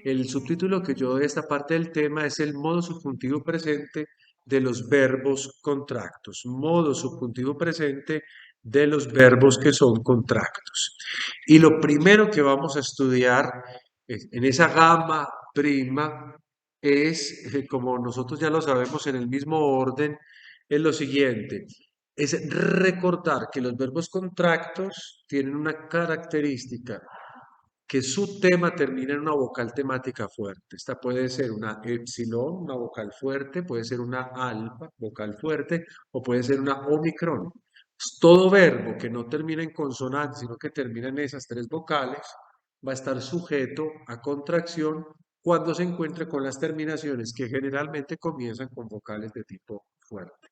El subtítulo que yo doy a esta parte del tema es el modo subjuntivo presente de los verbos contractos. Modo subjuntivo presente de los verbos que son contractos. Y lo primero que vamos a estudiar en esa gama prima es, como nosotros ya lo sabemos en el mismo orden, es lo siguiente. Es recordar que los verbos contractos tienen una característica, que su tema termina en una vocal temática fuerte. Esta puede ser una epsilon, una vocal fuerte, puede ser una alfa, vocal fuerte, o puede ser una omicron. Todo verbo que no termina en consonante, sino que termina en esas tres vocales, va a estar sujeto a contracción cuando se encuentre con las terminaciones que generalmente comienzan con vocales de tipo fuerte.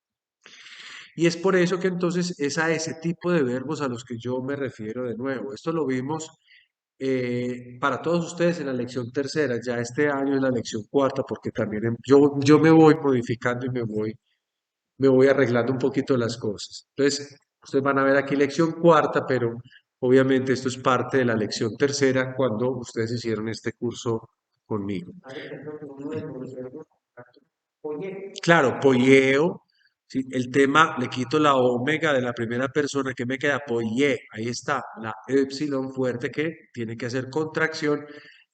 Y es por eso que entonces es a ese tipo de verbos a los que yo me refiero de nuevo. Esto lo vimos para todos ustedes en la lección tercera. Ya este año es la lección cuarta, porque también yo me voy modificando y me voy arreglando un poquito las cosas. Entonces, ustedes van a ver aquí lección cuarta, pero obviamente esto es parte de la lección tercera cuando ustedes hicieron este curso conmigo. Claro, polleo. Sí, el tema, le quito la omega de la primera persona, que me queda polle. Ahí está, la epsilon fuerte que tiene que hacer contracción.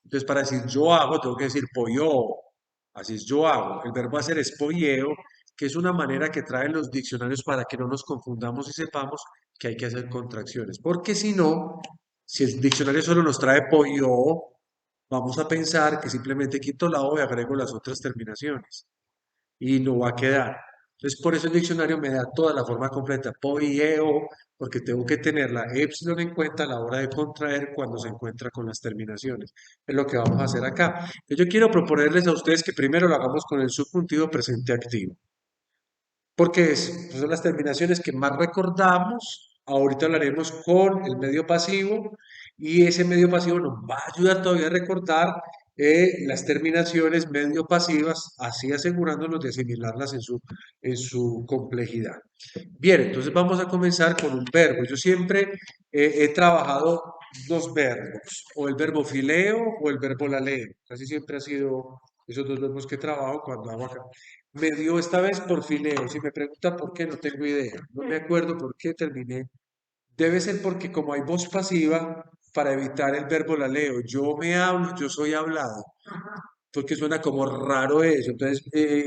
Entonces, para decir yo hago, tengo que decir pollo. Así es, yo hago. El verbo hacer es polleo, que es una manera que traen los diccionarios para que no nos confundamos y sepamos que hay que hacer contracciones. Porque si no, si el diccionario solo nos trae pollo, vamos a pensar que simplemente quito la o y agrego las otras terminaciones y no va a quedar. Entonces, por eso el diccionario me da toda la forma completa, po y o, porque tengo que tener la epsilon en cuenta a la hora de contraer cuando se encuentra con las terminaciones. Es lo que vamos a hacer acá. Yo quiero proponerles a ustedes que primero lo hagamos con el subjuntivo presente activo, porque son las terminaciones que más recordamos. Ahorita hablaremos con el medio pasivo y ese medio pasivo nos va a ayudar todavía a recordar las terminaciones medio pasivas, así asegurándonos de asimilarlas en su complejidad. Bien, entonces vamos a comenzar con un verbo. Yo siempre he trabajado dos verbos, o el verbo fileo o el verbo laleo. Casi siempre ha sido esos dos verbos que trabajo cuando hago acá. Me dio esta vez por fileo. Si me pregunta por qué, no tengo idea. No me acuerdo por qué terminé. Debe ser porque como hay voz pasiva, para evitar el verbo la leo. Yo me hablo, yo soy hablado, porque suena como raro eso. Entonces,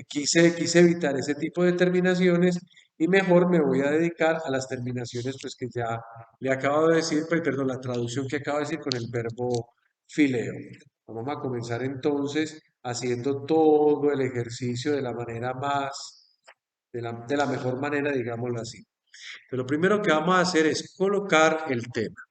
quise evitar ese tipo de terminaciones y mejor me voy a dedicar a las terminaciones pues que ya le acabo de decir, pues, perdón, la traducción que acabo de decir con el verbo fileo. Vamos a comenzar entonces haciendo todo el ejercicio de la manera de la mejor manera, digámoslo así. Pero lo primero que vamos a hacer es colocar el tema,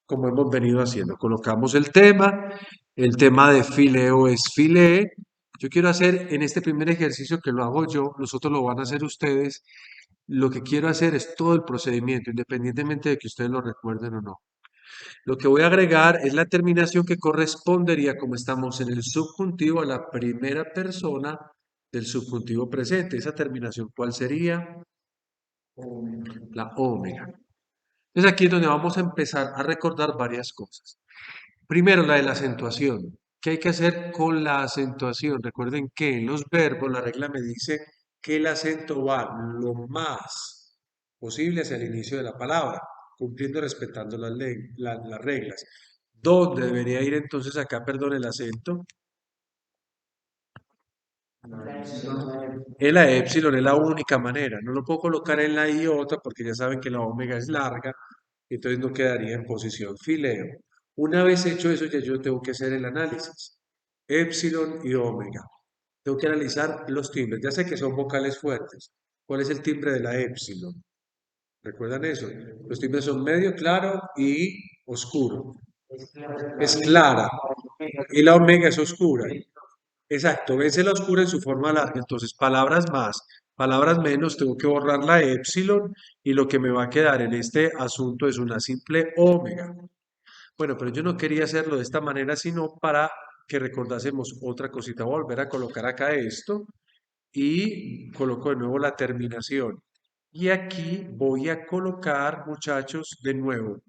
como hemos venido haciendo. Colocamos el tema de fileo es filee. Yo quiero hacer en este primer ejercicio que lo hago yo, los otros lo van a hacer ustedes. Lo que quiero hacer es todo el procedimiento, independientemente de que ustedes lo recuerden o no. Lo que voy a agregar es la terminación que correspondería, como estamos en el subjuntivo, a la primera persona del subjuntivo presente. Esa terminación, ¿cuál sería? La omega. Entonces aquí es donde vamos a empezar a recordar varias cosas. Primero, la de la acentuación. ¿Qué hay que hacer con la acentuación? Recuerden que en los verbos la regla me dice que el acento va lo más posible hacia el inicio de la palabra, cumpliendo y respetando las reglas. ¿Dónde debería ir entonces acá, perdón, el acento? En la épsilon es la única manera. No lo puedo colocar en la iota porque ya saben que la omega es larga, entonces no quedaría en posición fileo. Una vez hecho eso, ya yo tengo que hacer el análisis. Épsilon y omega. Tengo que analizar los timbres. Ya sé que son vocales fuertes. ¿Cuál es el timbre de la épsilon? ¿Recuerdan eso? Los timbres son medio, claro y oscuro. Es clara. Y la omega es oscura. Exacto, vence la oscura en su forma larga. Entonces, palabras más, palabras menos, tengo que borrar la epsilon y lo que me va a quedar en este asunto es una simple omega. Bueno, pero yo no quería hacerlo de esta manera, sino para que recordásemos otra cosita. Voy a volver a colocar acá esto y coloco de nuevo la terminación. Y aquí voy a colocar, muchachos, de nuevo,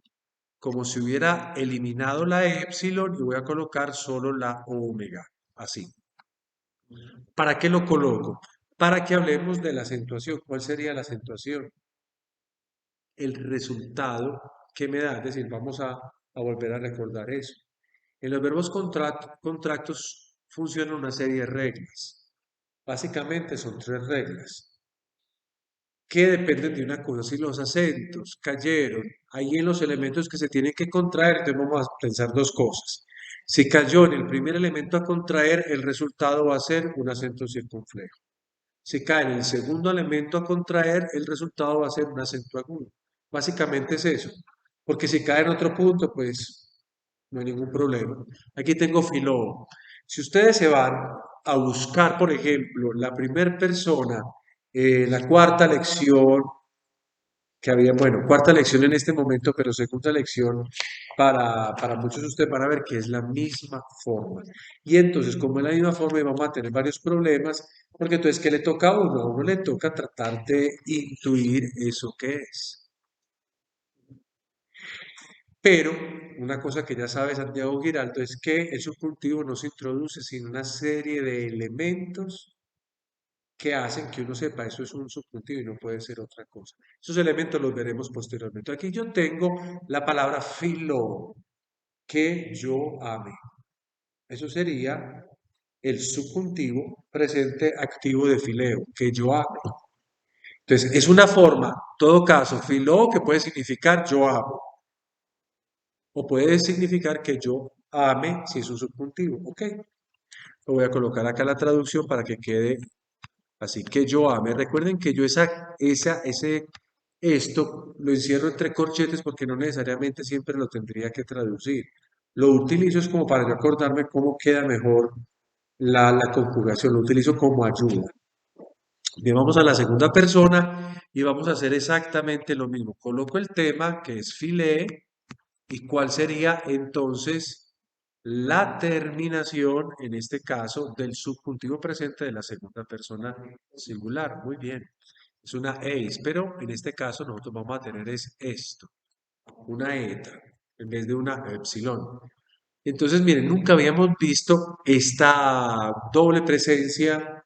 como si hubiera eliminado la epsilon y voy a colocar solo la omega, así. ¿Para qué lo coloco? Para que hablemos de la acentuación. ¿Cuál sería la acentuación? El resultado que me da, es decir, vamos a volver a recordar eso. En los verbos contractos funcionan una serie de reglas. Básicamente son tres reglas que dependen de una cosa. Si los acentos cayeron ahí en los elementos que se tienen que contraer, entonces vamos a pensar dos cosas. Si cayó en el primer elemento a contraer, el resultado va a ser un acento circunflejo. Si cae en el segundo elemento a contraer, el resultado va a ser un acento agudo. Básicamente es eso. Porque si cae en otro punto, pues no hay ningún problema. Aquí tengo filó. Si ustedes se van a buscar, por ejemplo, la primera persona, la cuarta lección que había, bueno, cuarta lección en este momento, pero segunda lección para muchos de ustedes van a ver que es la misma forma. Y entonces, como es la misma forma, vamos a tener varios problemas, porque entonces, ¿qué le toca a uno? A uno le toca tratar de intuir eso que es. Pero una cosa que ya sabe Santiago Giraldo es que el subjuntivo no se introduce sin una serie de elementos que hacen que uno sepa eso es un subjuntivo y no puede ser otra cosa. Esos elementos los veremos posteriormente. Aquí yo tengo la palabra filo, que yo ame. Eso sería el subjuntivo presente activo de fileo, que yo ame. Entonces, es una forma, todo caso, filo que puede significar yo amo, o puede significar que yo ame si es un subjuntivo, ¿ok? Lo voy a colocar acá la traducción para que quede así que yo ame. Recuerden que yo esto lo encierro entre corchetes porque no necesariamente siempre lo tendría que traducir. Lo utilizo es como para yo acordarme cómo queda mejor la conjugación. Lo utilizo como ayuda. Bien, vamos a la segunda persona y vamos a hacer exactamente lo mismo. Coloco el tema que es filé y cuál sería entonces la terminación, en este caso, del subjuntivo presente de la segunda persona singular. Muy bien. Es una eis, pero en este caso nosotros vamos a tener es esto, una eta, en vez de una epsilon. Entonces, miren, nunca habíamos visto esta doble presencia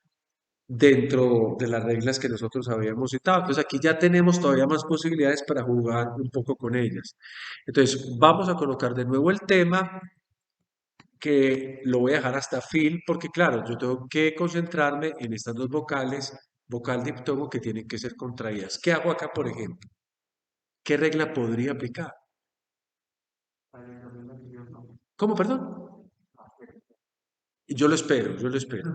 dentro de las reglas que nosotros habíamos citado. Entonces, aquí ya tenemos todavía más posibilidades para jugar un poco con ellas. Entonces, vamos a colocar de nuevo el tema que lo voy a dejar hasta fil, porque claro, yo tengo que concentrarme en estas dos vocales, vocal diptongo, que tienen que ser contraídas. ¿Qué hago acá, por ejemplo? ¿Qué regla podría aplicar? ¿Cómo, perdón? Yo lo espero, yo lo espero.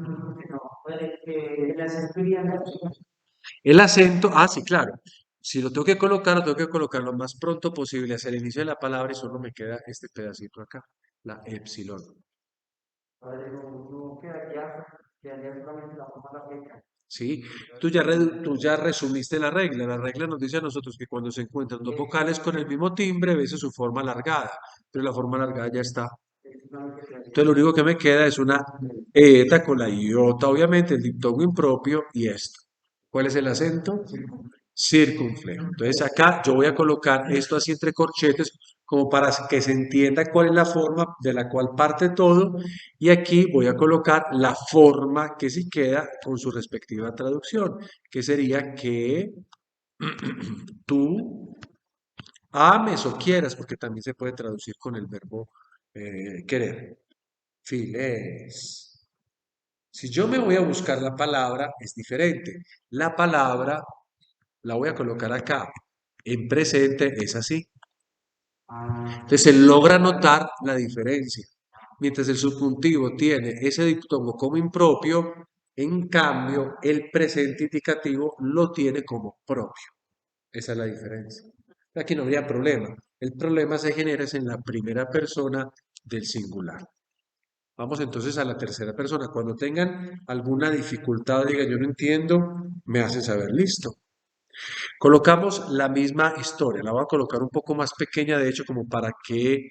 El acento, sí, claro. Si lo tengo que colocar, lo tengo que colocar lo más pronto posible hacia el inicio de la palabra y solo me queda este pedacito acá, la epsilon. Sí, tú ya resumiste la regla. La regla nos dice a nosotros que cuando se encuentran dos vocales con el mismo timbre, a veces su forma alargada, pero la forma alargada ya está. Entonces lo único que me queda es una eta con la iota, obviamente, el diptongo impropio y esto. ¿Cuál es el acento? Circunflejo. Entonces acá yo voy a colocar esto así entre corchetes como para que se entienda cuál es la forma de la cual parte todo y aquí voy a colocar la forma que sí queda con su respectiva traducción, que sería que tú ames o quieras, porque también se puede traducir con el verbo querer. Files. Si yo me voy a buscar la palabra, es diferente. La palabra la voy a colocar acá. En presente es así. Entonces se logra notar la diferencia. Mientras el subjuntivo tiene ese diptongo como impropio, en cambio el presente indicativo lo tiene como propio. Esa es la diferencia. Aquí no habría problema. El problema se genera es en la primera persona del singular. Vamos entonces a la tercera persona. Cuando tengan alguna dificultad, diga yo no entiendo, me hacen saber, listo. Colocamos la misma historia, la voy a colocar un poco más pequeña, de hecho, como para que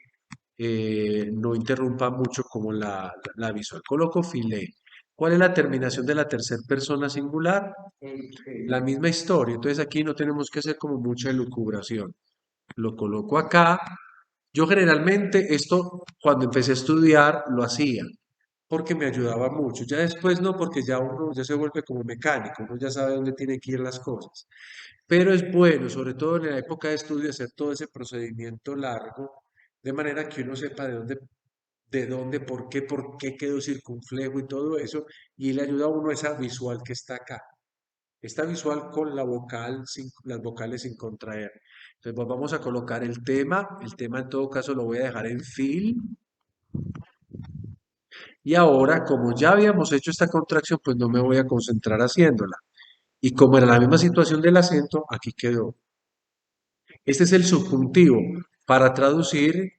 no interrumpa mucho como la visual. Coloco filé. ¿Cuál es la terminación de la tercera persona singular? La misma historia. Entonces aquí no tenemos que hacer como mucha elucubración. Lo coloco acá Yo generalmente esto, cuando empecé a estudiar, lo hacía porque me ayudaba mucho. Ya después no, porque ya uno ya se vuelve como mecánico, uno ya sabe dónde tiene que ir las cosas. Pero es bueno, sobre todo en la época de estudio, hacer todo ese procedimiento largo, de manera que uno sepa de dónde, por qué quedó circunflejo y todo eso, y le ayuda a uno esa visual que está acá. Esta visual con la vocal, las vocales sin contraer. Entonces, pues vamos a colocar el tema. El tema en todo caso lo voy a dejar en fill. Y ahora, como ya habíamos hecho esta contracción, pues no me voy a concentrar haciéndola. Y como era la misma situación del acento, aquí quedó. Este es el subjuntivo para traducir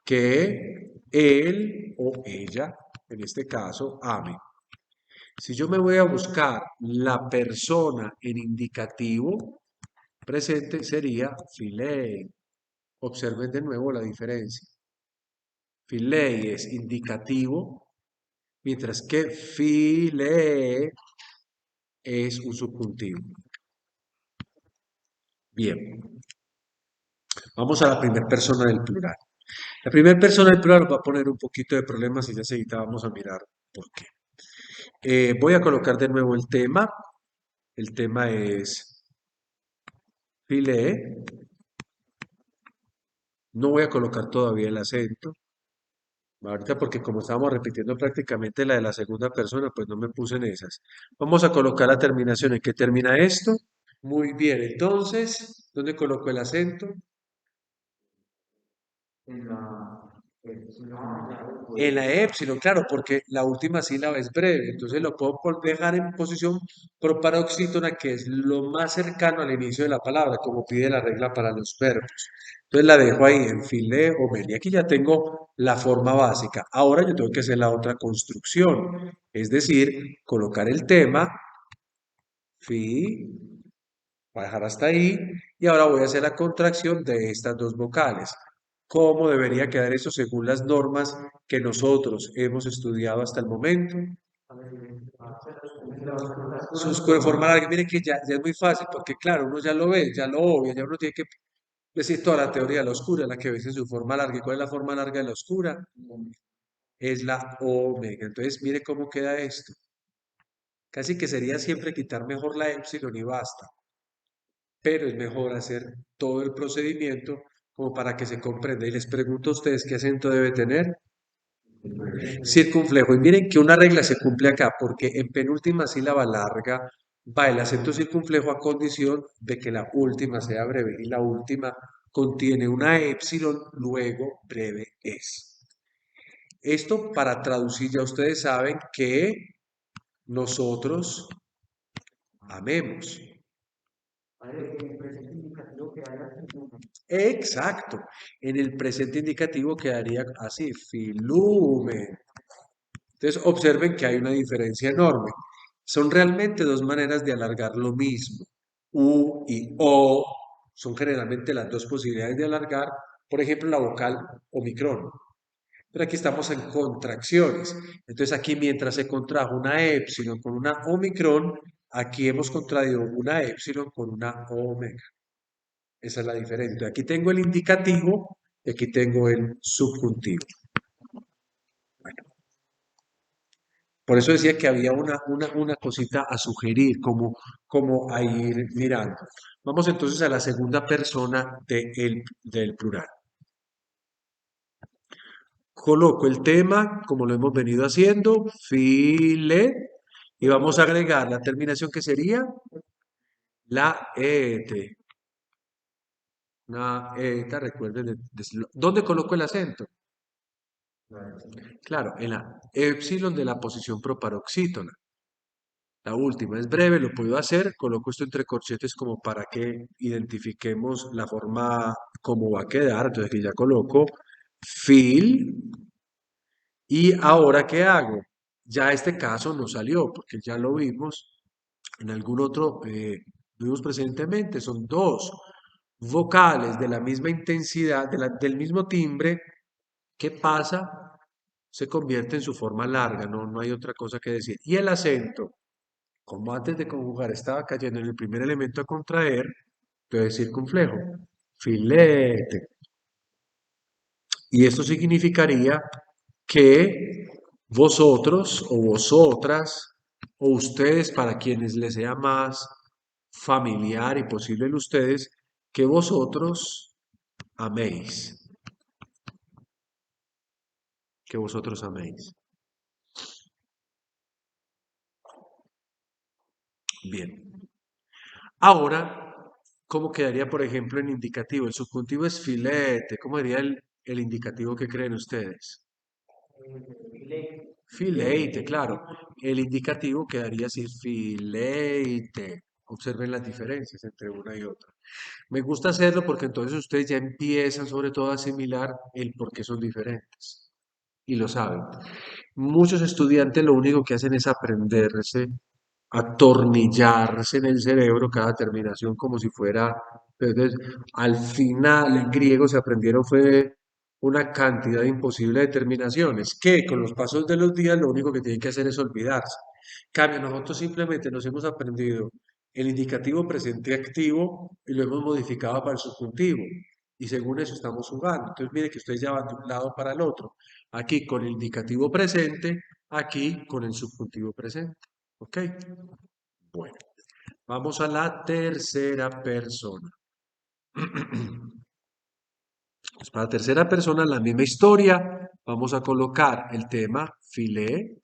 que él o ella, en este caso, ame. Si yo me voy a buscar la persona en indicativo, presente sería filé. Observen de nuevo la diferencia. Filé es indicativo, mientras que filé es un subjuntivo. Bien, vamos a la primera persona del plural. La primera persona del plural nos va a poner un poquito de problemas y ya seguida vamos a mirar por qué. Voy a colocar de nuevo el tema. El tema es filé. No voy a colocar todavía el acento. Ahorita porque como estábamos repitiendo prácticamente la de la segunda persona, pues no me puse en esas. Vamos a colocar la terminación. ¿En qué termina esto? Muy bien, entonces, ¿dónde coloco el acento? En la épsilon, claro, porque la última sílaba es breve, entonces lo puedo dejar en posición proparoxítona, que es lo más cercano al inicio de la palabra, como pide la regla para los verbos. Entonces la dejo ahí en filé o men. Y aquí ya tengo la forma básica. Ahora yo tengo que hacer la otra construcción, es decir, colocar el tema, fi, voy a dejar hasta ahí, y ahora voy a hacer la contracción de estas dos vocales. ¿Cómo debería quedar eso según las normas que nosotros hemos estudiado hasta el momento? Su forma larga, mire que ya es muy fácil, porque claro, uno ya lo ve, ya lo obvia, ya uno tiene que decir toda la teoría de la oscura, la que ves en su forma larga. ¿Y cuál es la forma larga de la oscura? Es la omega. Entonces, mire cómo queda esto. Casi que sería siempre quitar mejor la épsilon y basta, pero es mejor hacer todo el procedimiento como para que se comprenda. Y les pregunto a ustedes qué acento debe tener. Circunflejo. Y miren que una regla se cumple acá, porque en penúltima sílaba larga va el acento circunflejo a condición de que la última sea breve y la última contiene una épsilon, luego breve es. Esto para traducir, ya ustedes saben que nosotros amemos. Exacto. En el presente indicativo quedaría así, filume. Entonces, observen que hay una diferencia enorme. Son realmente dos maneras de alargar lo mismo. U y O son generalmente las dos posibilidades de alargar, por ejemplo, la vocal omicron. Pero aquí estamos en contracciones. Entonces, aquí mientras se contrajo una épsilon con una omicron, aquí hemos contraído una épsilon con una omega. Esa es la diferencia. Aquí tengo el indicativo y aquí tengo el subjuntivo. Por eso decía que había una cosita a sugerir, como a ir mirando. Vamos entonces a la segunda persona del plural. Coloco el tema, como lo hemos venido haciendo, file, y vamos a agregar la terminación que sería la et. La eta, recuerden, ¿dónde coloco el acento? Claro, en la épsilon de la posición proparoxítona. La última es breve, lo puedo hacer, coloco esto entre corchetes como para que identifiquemos la forma como va a quedar. Entonces aquí ya coloco fill y ahora ¿qué hago? Ya este caso no salió porque ya lo vimos en algún otro, vimos presentemente, son dos vocales de la misma intensidad, del mismo timbre. ¿Qué pasa? Se convierte en su forma larga, no hay otra cosa que decir. Y el acento. Como antes de conjugar estaba cayendo en el primer elemento a contraer, entonces circunflejo. Filete. Y esto significaría que vosotros o vosotras o ustedes, para quienes les sea más familiar y posible el ustedes, que vosotros améis, que vosotros améis. Bien. Ahora, ¿cómo quedaría, por ejemplo, en indicativo? El subjuntivo es filete. ¿Cómo sería el indicativo que creen ustedes? Fileite, claro. El indicativo quedaría así, fileite. Observen las diferencias entre una y otra. Me gusta hacerlo porque entonces ustedes ya empiezan sobre todo a asimilar el por qué son diferentes. Y lo saben. Muchos estudiantes lo único que hacen es aprenderse, atornillarse en el cerebro cada terminación como si fuera. Entonces, al final en griego se aprendieron fue una cantidad imposible de terminaciones que con los pasos de los días lo único que tienen que hacer es olvidarse. Cambio, nosotros simplemente nos hemos aprendido el indicativo presente activo y lo hemos modificado para el subjuntivo. Y según eso estamos jugando. Entonces, mire que ustedes ya van de un lado para el otro. Aquí con el indicativo presente, aquí con el subjuntivo presente. ¿Ok? Bueno, vamos a la tercera persona. Pues para tercera persona, la misma historia. Vamos a colocar el tema filé.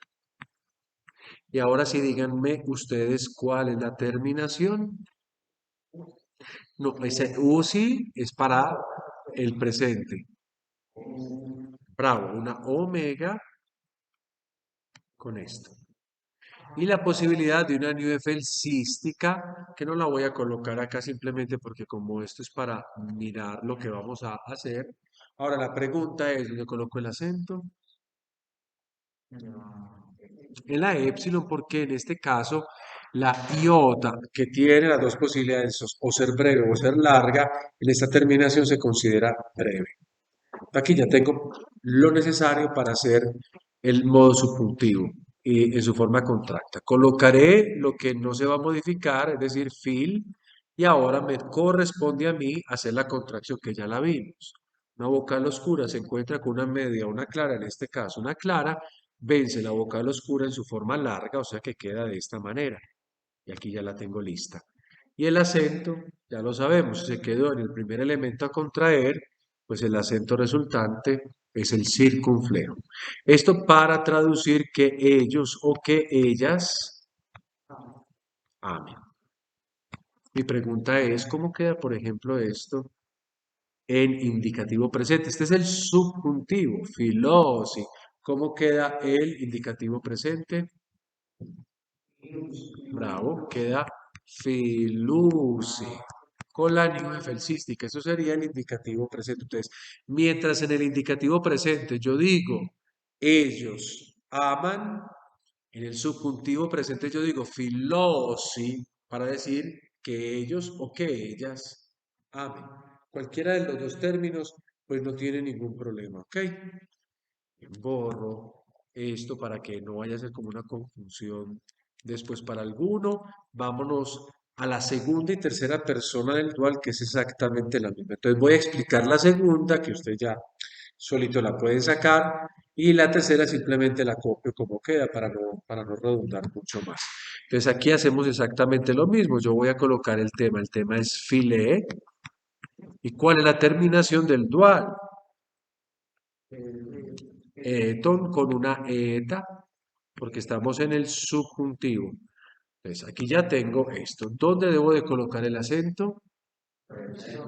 Y ahora sí díganme ustedes cuál es la terminación. No, ese UCI es para el presente. Bravo, una omega con esto. Y la posibilidad de una Neufeld cística, que no la voy a colocar acá simplemente porque como esto es para mirar lo que vamos a hacer. Ahora la pregunta es, ¿dónde coloco el acento? En la épsilon, porque en este caso la iota, que tiene las dos posibilidades, o ser breve o ser larga, en esta terminación se considera breve. Aquí ya tengo lo necesario para hacer el modo subjuntivo y en su forma contracta. Colocaré lo que no se va a modificar, es decir, fil, y ahora me corresponde a mí hacer la contracción que ya la vimos. Una vocal oscura se encuentra con una media o una clara, en este caso una clara, vence la vocal oscura en su forma larga, o sea que queda de esta manera. Y aquí ya la tengo lista. Y el acento, ya lo sabemos, si se quedó en el primer elemento a contraer, pues el acento resultante es el circunflejo. Esto para traducir que ellos o que ellas amen. Mi pregunta es, ¿cómo queda, por ejemplo, esto en indicativo presente? Este es el subjuntivo, filosi. ¿Cómo queda el indicativo presente? Bravo, queda filusi con la niuefelsística. Eso sería el indicativo presente. Entonces, mientras en el indicativo presente yo digo ellos aman, en el subjuntivo presente yo digo filosi para decir que ellos o que ellas amen. Cualquiera de los dos términos, pues no tiene ningún problema, ¿ok? Borro esto para que no vaya a ser como una confusión después para alguno. Vámonos a la segunda y tercera persona del dual, que es exactamente la misma. Entonces voy a explicar la segunda, que usted ya solito la puede sacar, y la tercera simplemente la copio como queda para no redundar mucho más. Entonces aquí hacemos exactamente lo mismo. Yo voy a colocar el tema es filé. ¿Y cuál es la terminación del dual? Eton con una eta, porque estamos en el subjuntivo. Entonces, aquí ya tengo esto. ¿Dónde debo de colocar el acento?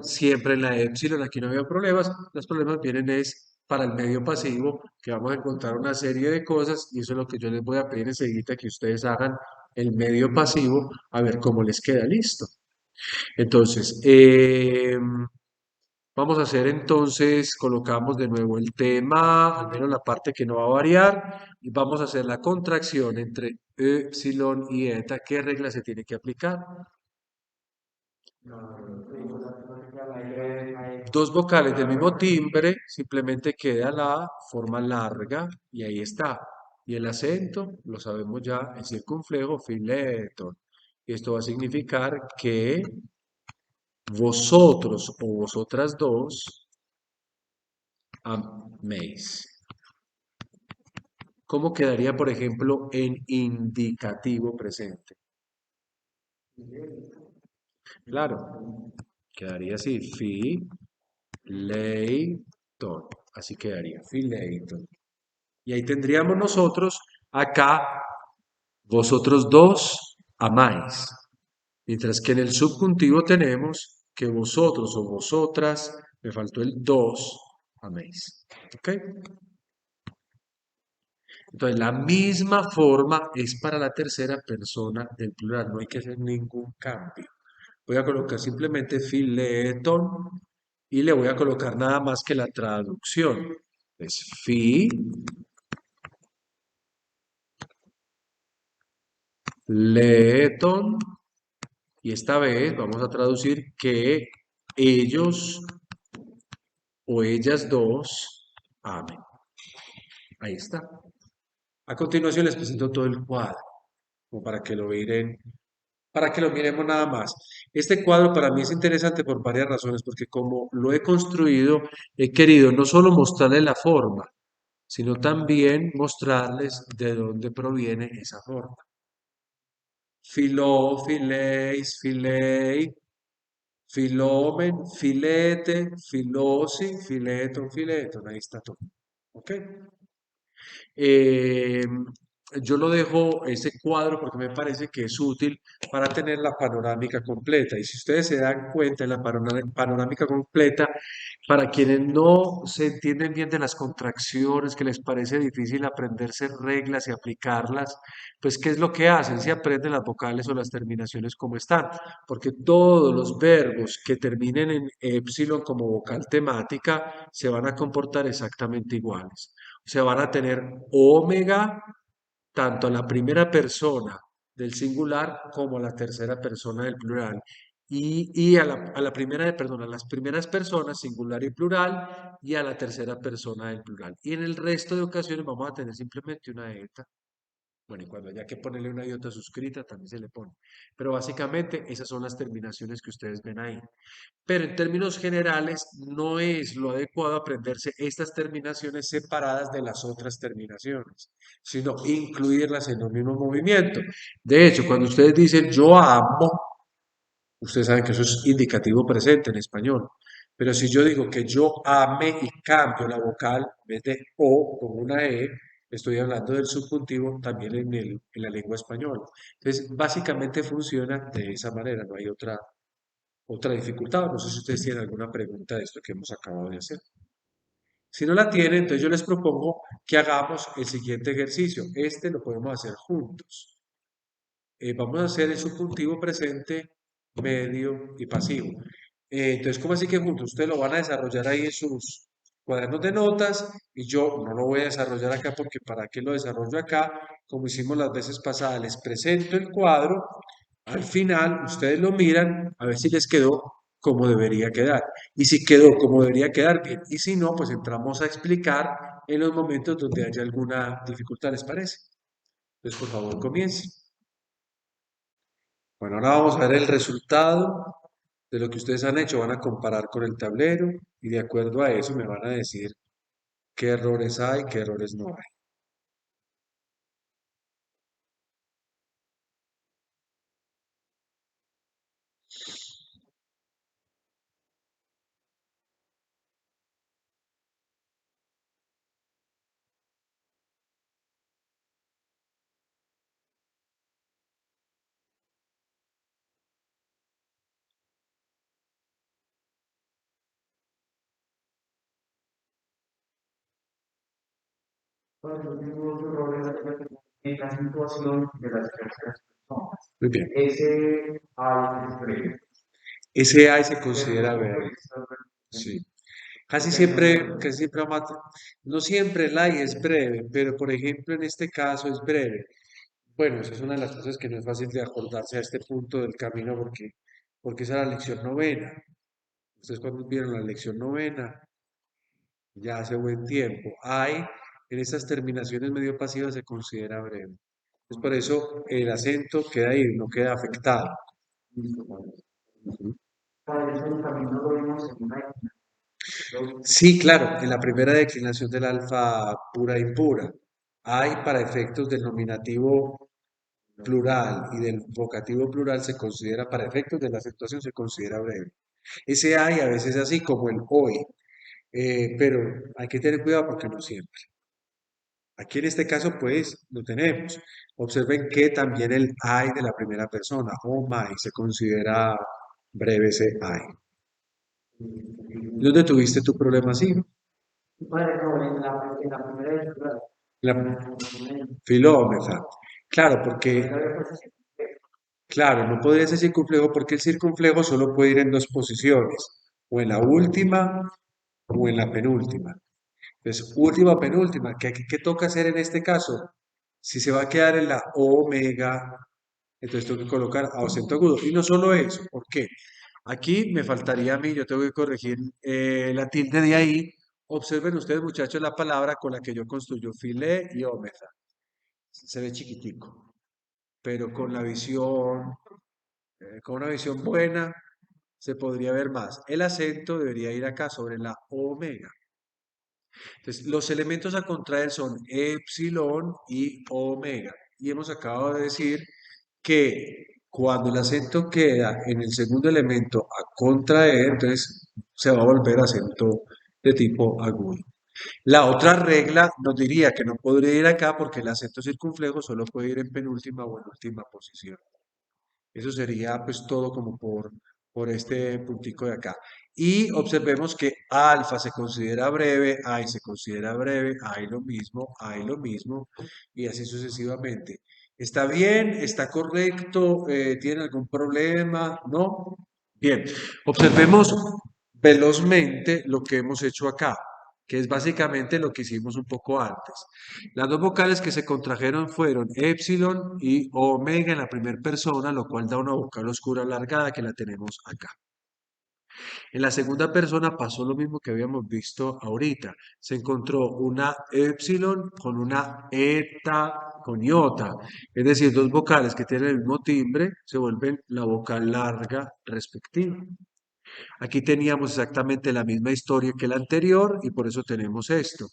Siempre en la épsilon, aquí no había problemas. Los problemas vienen es para el medio pasivo, que vamos a encontrar una serie de cosas, y eso es lo que yo les voy a pedir enseguida que ustedes hagan el medio pasivo, a ver cómo les queda listo. Entonces, vamos a hacer entonces, colocamos de nuevo el tema, al menos la parte que no va a variar, y vamos a hacer la contracción entre epsilon y eta. ¿Qué regla se tiene que aplicar? Dos vocales del mismo timbre, simplemente queda la forma larga y ahí está. Y el acento, lo sabemos ya, el circunflejo, fileton. Y esto va a significar que vosotros o vosotras dos améis. ¿Cómo quedaría, por ejemplo, en indicativo presente? Claro, quedaría así, fileiton. Así quedaría, fileiton. Y ahí tendríamos nosotros, acá, vosotros dos amáis. Mientras que en el subjuntivo tenemos que vosotros o vosotras, me faltó el dos, améis. ¿Ok? Entonces, la misma forma es para la tercera persona del plural, no hay que hacer ningún cambio. Voy a colocar simplemente fileton y le voy a colocar nada más que la traducción. Es fileton y esta vez vamos a traducir que ellos o ellas dos amen. Ahí está. A continuación les presento todo el cuadro, como para que lo miren, para que lo miremos nada más. Este cuadro para mí es interesante por varias razones, porque como lo he construido, he querido no solo mostrarles la forma, sino también mostrarles de dónde proviene esa forma. Filó, filéis, filei, filomen, filete, filosi, fileton, fileton. Ahí está todo. ¿Ok? Eh, yo lo dejo ese cuadro porque me parece que es útil para tener la panorámica completa. Y si ustedes se dan cuenta en la panorámica completa, para quienes no se entienden bien de las contracciones, que les parece difícil aprenderse reglas y aplicarlas, pues ¿qué es lo que hacen? Se aprenden las vocales o las terminaciones como están, porque todos los verbos que terminen en épsilon como vocal temática se van a comportar exactamente iguales. O sea, van a tener omega tanto a la primera persona del singular como a la tercera persona del plural. Y a la primera, perdón, a las primeras personas, singular y plural, y a la tercera persona del plural. Y en el resto de ocasiones vamos a tener simplemente una eta. Bueno, y cuando haya que ponerle una iota suscrita, también se le pone. Pero básicamente esas son las terminaciones que ustedes ven ahí. Pero en términos generales, no es lo adecuado aprenderse estas terminaciones separadas de las otras terminaciones, sino incluirlas en un mismo movimiento. De hecho, cuando ustedes dicen yo amo, ustedes saben que eso es indicativo presente en español. Pero si yo digo que yo ame y cambio la vocal en vez de o con una e, estoy hablando del subjuntivo también en la lengua española. Entonces, básicamente funciona de esa manera, no hay otra dificultad. No sé si ustedes tienen alguna pregunta de esto que hemos acabado de hacer. Si no la tienen, entonces yo les propongo que hagamos el siguiente ejercicio. Este lo podemos hacer juntos. Vamos a hacer el subjuntivo presente, medio y pasivo. Entonces, ¿cómo así que juntos? Ustedes lo van a desarrollar ahí en sus cuadernos de notas y yo no lo voy a desarrollar acá porque ¿para qué lo desarrollo acá? Como hicimos las veces pasadas, les presento el cuadro. Al final, ustedes lo miran a ver si les quedó como debería quedar. Y si quedó como debería quedar, bien. Y si no, pues entramos a explicar en los momentos donde haya alguna dificultad, ¿les parece? Entonces, por favor, comiencen. Bueno, ahora vamos a ver el resultado de lo que ustedes han hecho. Van a comparar con el tablero y de acuerdo a eso me van a decir qué errores hay, qué errores no hay. En la situación de las terceras personas. Muy bien. Ese hay es breve. Ese A se considera verde. Sí. Casi siempre no siempre el I es breve, pero por ejemplo en este caso es breve. Bueno, esa es una de las cosas que no es fácil de acordarse a este punto del camino porque esa es la lección novena. Ustedes cuando vieron la lección novena, ya hace buen tiempo. I en estas terminaciones medio pasivas se considera breve. Entonces por eso el acento queda ahí, no queda afectado. Listo, vale. Ujú. Para eso también lo vemos en una isla. Sí, claro, en la primera declinación del alfa pura e impura hay para efectos del nominativo plural y del vocativo plural se considera, para efectos de la acentuación se considera breve. Ese hay a veces así como el hoy, pero hay que tener cuidado porque no siempre. Aquí en este caso, pues, lo tenemos. Observen que también el I de la primera persona, oh my, se considera breve ese I. ¿Dónde tuviste tu problema así? Bueno, en la primera lectura, La en filómetra. Claro, también porque, había cosas que claro, no podría ser circunflejo porque el circunflejo solo puede ir en dos posiciones, o en la última o en la penúltima. Entonces, última o penúltima, ¿qué toca hacer en este caso? Si se va a quedar en la omega, entonces tengo que colocar acento agudo. Y no solo eso, ¿por qué? Aquí me faltaría a mí, yo tengo que corregir la tilde de ahí. Observen ustedes, muchachos, la palabra con la que yo construyo filé y omega. Se ve chiquitico, pero con una visión buena, se podría ver más. El acento debería ir acá sobre la omega. Entonces, los elementos a contraer son epsilon y omega. Y hemos acabado de decir que cuando el acento queda en el segundo elemento a contraer, entonces se va a volver acento de tipo agudo. La otra regla nos diría que no podría ir acá porque el acento circunflejo solo puede ir en penúltima o en última posición. Eso sería pues todo como por este puntico de acá. Y observemos que alfa se considera breve, I se considera breve, I lo mismo, y así sucesivamente. ¿Está bien? ¿Está correcto? ¿Tiene algún problema? ¿No? Bien, observemos velozmente lo que hemos hecho acá, que es básicamente lo que hicimos un poco antes. Las dos vocales que se contrajeron fueron epsilon y omega en la primera persona, lo cual da una vocal oscura alargada que la tenemos acá. En la segunda persona pasó lo mismo que habíamos visto ahorita. Se encontró una epsilon con una eta con iota, es decir, dos vocales que tienen el mismo timbre se vuelven la vocal larga respectiva. Aquí teníamos exactamente la misma historia que la anterior y por eso tenemos esto.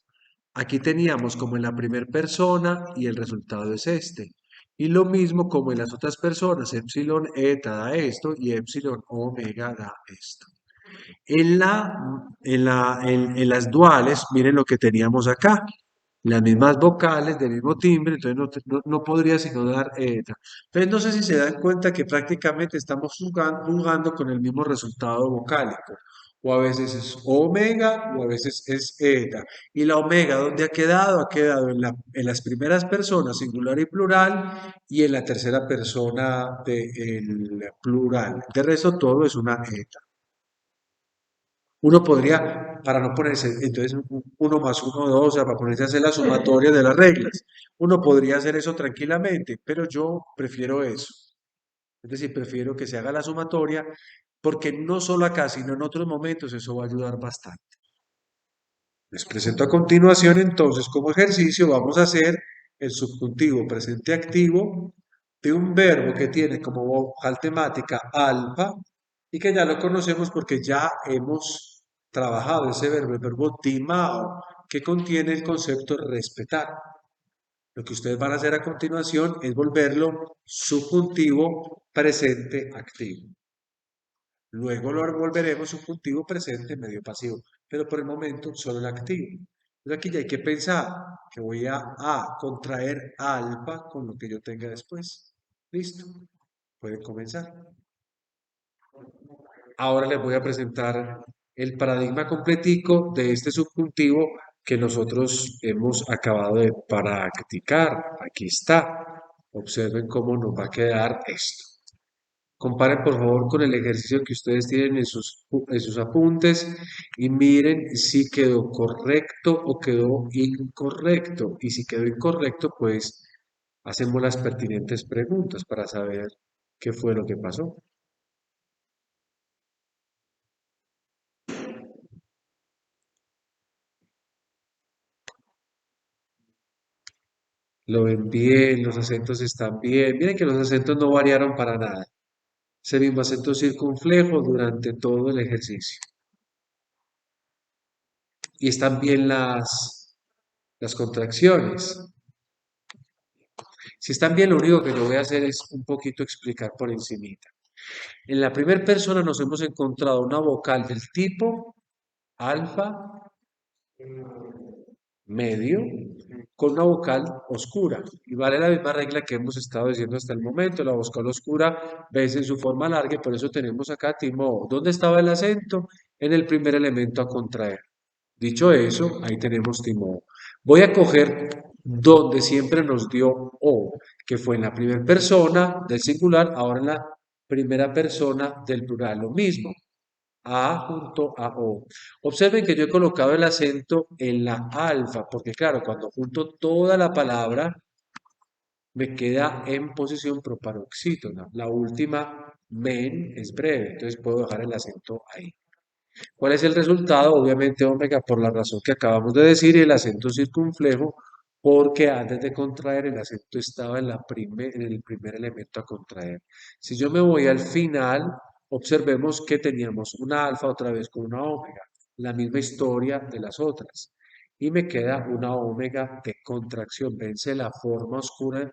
Aquí teníamos como en la primera persona y el resultado es este. Y lo mismo como en las otras personas, epsilon eta da esto y epsilon omega da esto. En las duales, miren lo que teníamos acá. Las mismas vocales del mismo timbre, entonces no podría sino dar eta. Entonces no sé si se dan cuenta que prácticamente estamos jugando con el mismo resultado vocálico. O a veces es omega o a veces es eta. Y la omega, ¿dónde ha quedado? Ha quedado en las primeras personas, singular y plural, y en la tercera persona del plural. De resto, todo es una eta. Uno podría, para no ponerse, entonces uno más uno, dos, o sea, para ponerse a hacer la sumatoria de las reglas. Uno podría hacer eso tranquilamente, pero yo prefiero eso. Es decir, prefiero que se haga la sumatoria porque no solo acá, sino en otros momentos eso va a ayudar bastante. Les presento a continuación, entonces, como ejercicio, vamos a hacer el subjuntivo presente activo de un verbo que tiene como vocal temática alfa y que ya lo conocemos porque ya hemos trabajado ese verbo, el verbo timao, que contiene el concepto respetar. Lo que ustedes van a hacer a continuación es volverlo subjuntivo presente activo. Luego lo volveremos subjuntivo presente medio pasivo, pero por el momento solo el activo. Entonces aquí ya hay que pensar que voy a contraer alfa con lo que yo tenga después. Listo, pueden comenzar. Ahora les voy a presentar el paradigma completico de este subjuntivo que nosotros hemos acabado de practicar. Aquí está. Observen cómo nos va a quedar esto. Comparen por favor con el ejercicio que ustedes tienen en sus apuntes y miren si quedó correcto o quedó incorrecto. Y si quedó incorrecto, pues hacemos las pertinentes preguntas para saber qué fue lo que pasó. Lo ven bien, los acentos están bien. Miren que los acentos no variaron para nada. Ese mismo acento circunflejo durante todo el ejercicio. y están bien las contracciones. Si están bien, lo único que yo voy a hacer es un poquito explicar por encimita. En la primera persona nos hemos encontrado una vocal del tipo alfa medio con una vocal oscura. Y vale la misma regla que hemos estado diciendo hasta el momento. La vocal oscura vence en su forma larga y por eso tenemos acá timo. ¿Dónde estaba el acento? En el primer elemento a contraer. Dicho eso, ahí tenemos timo. Voy a coger donde siempre nos dio o, que fue en la primera persona del singular, ahora en la primera persona del plural. Lo mismo. A junto a O. Observen que yo he colocado el acento en la alfa, porque claro, cuando junto toda la palabra, me queda en posición proparoxítona. La última men es breve, entonces puedo dejar el acento ahí. ¿Cuál es el resultado? Obviamente omega por la razón que acabamos de decir y el acento circunflejo porque antes de contraer el acento estaba en en el primer elemento a contraer. Si yo me voy al final, observemos que teníamos una alfa otra vez con una omega, la misma historia de las otras. Y me queda una omega de contracción, vence la forma oscura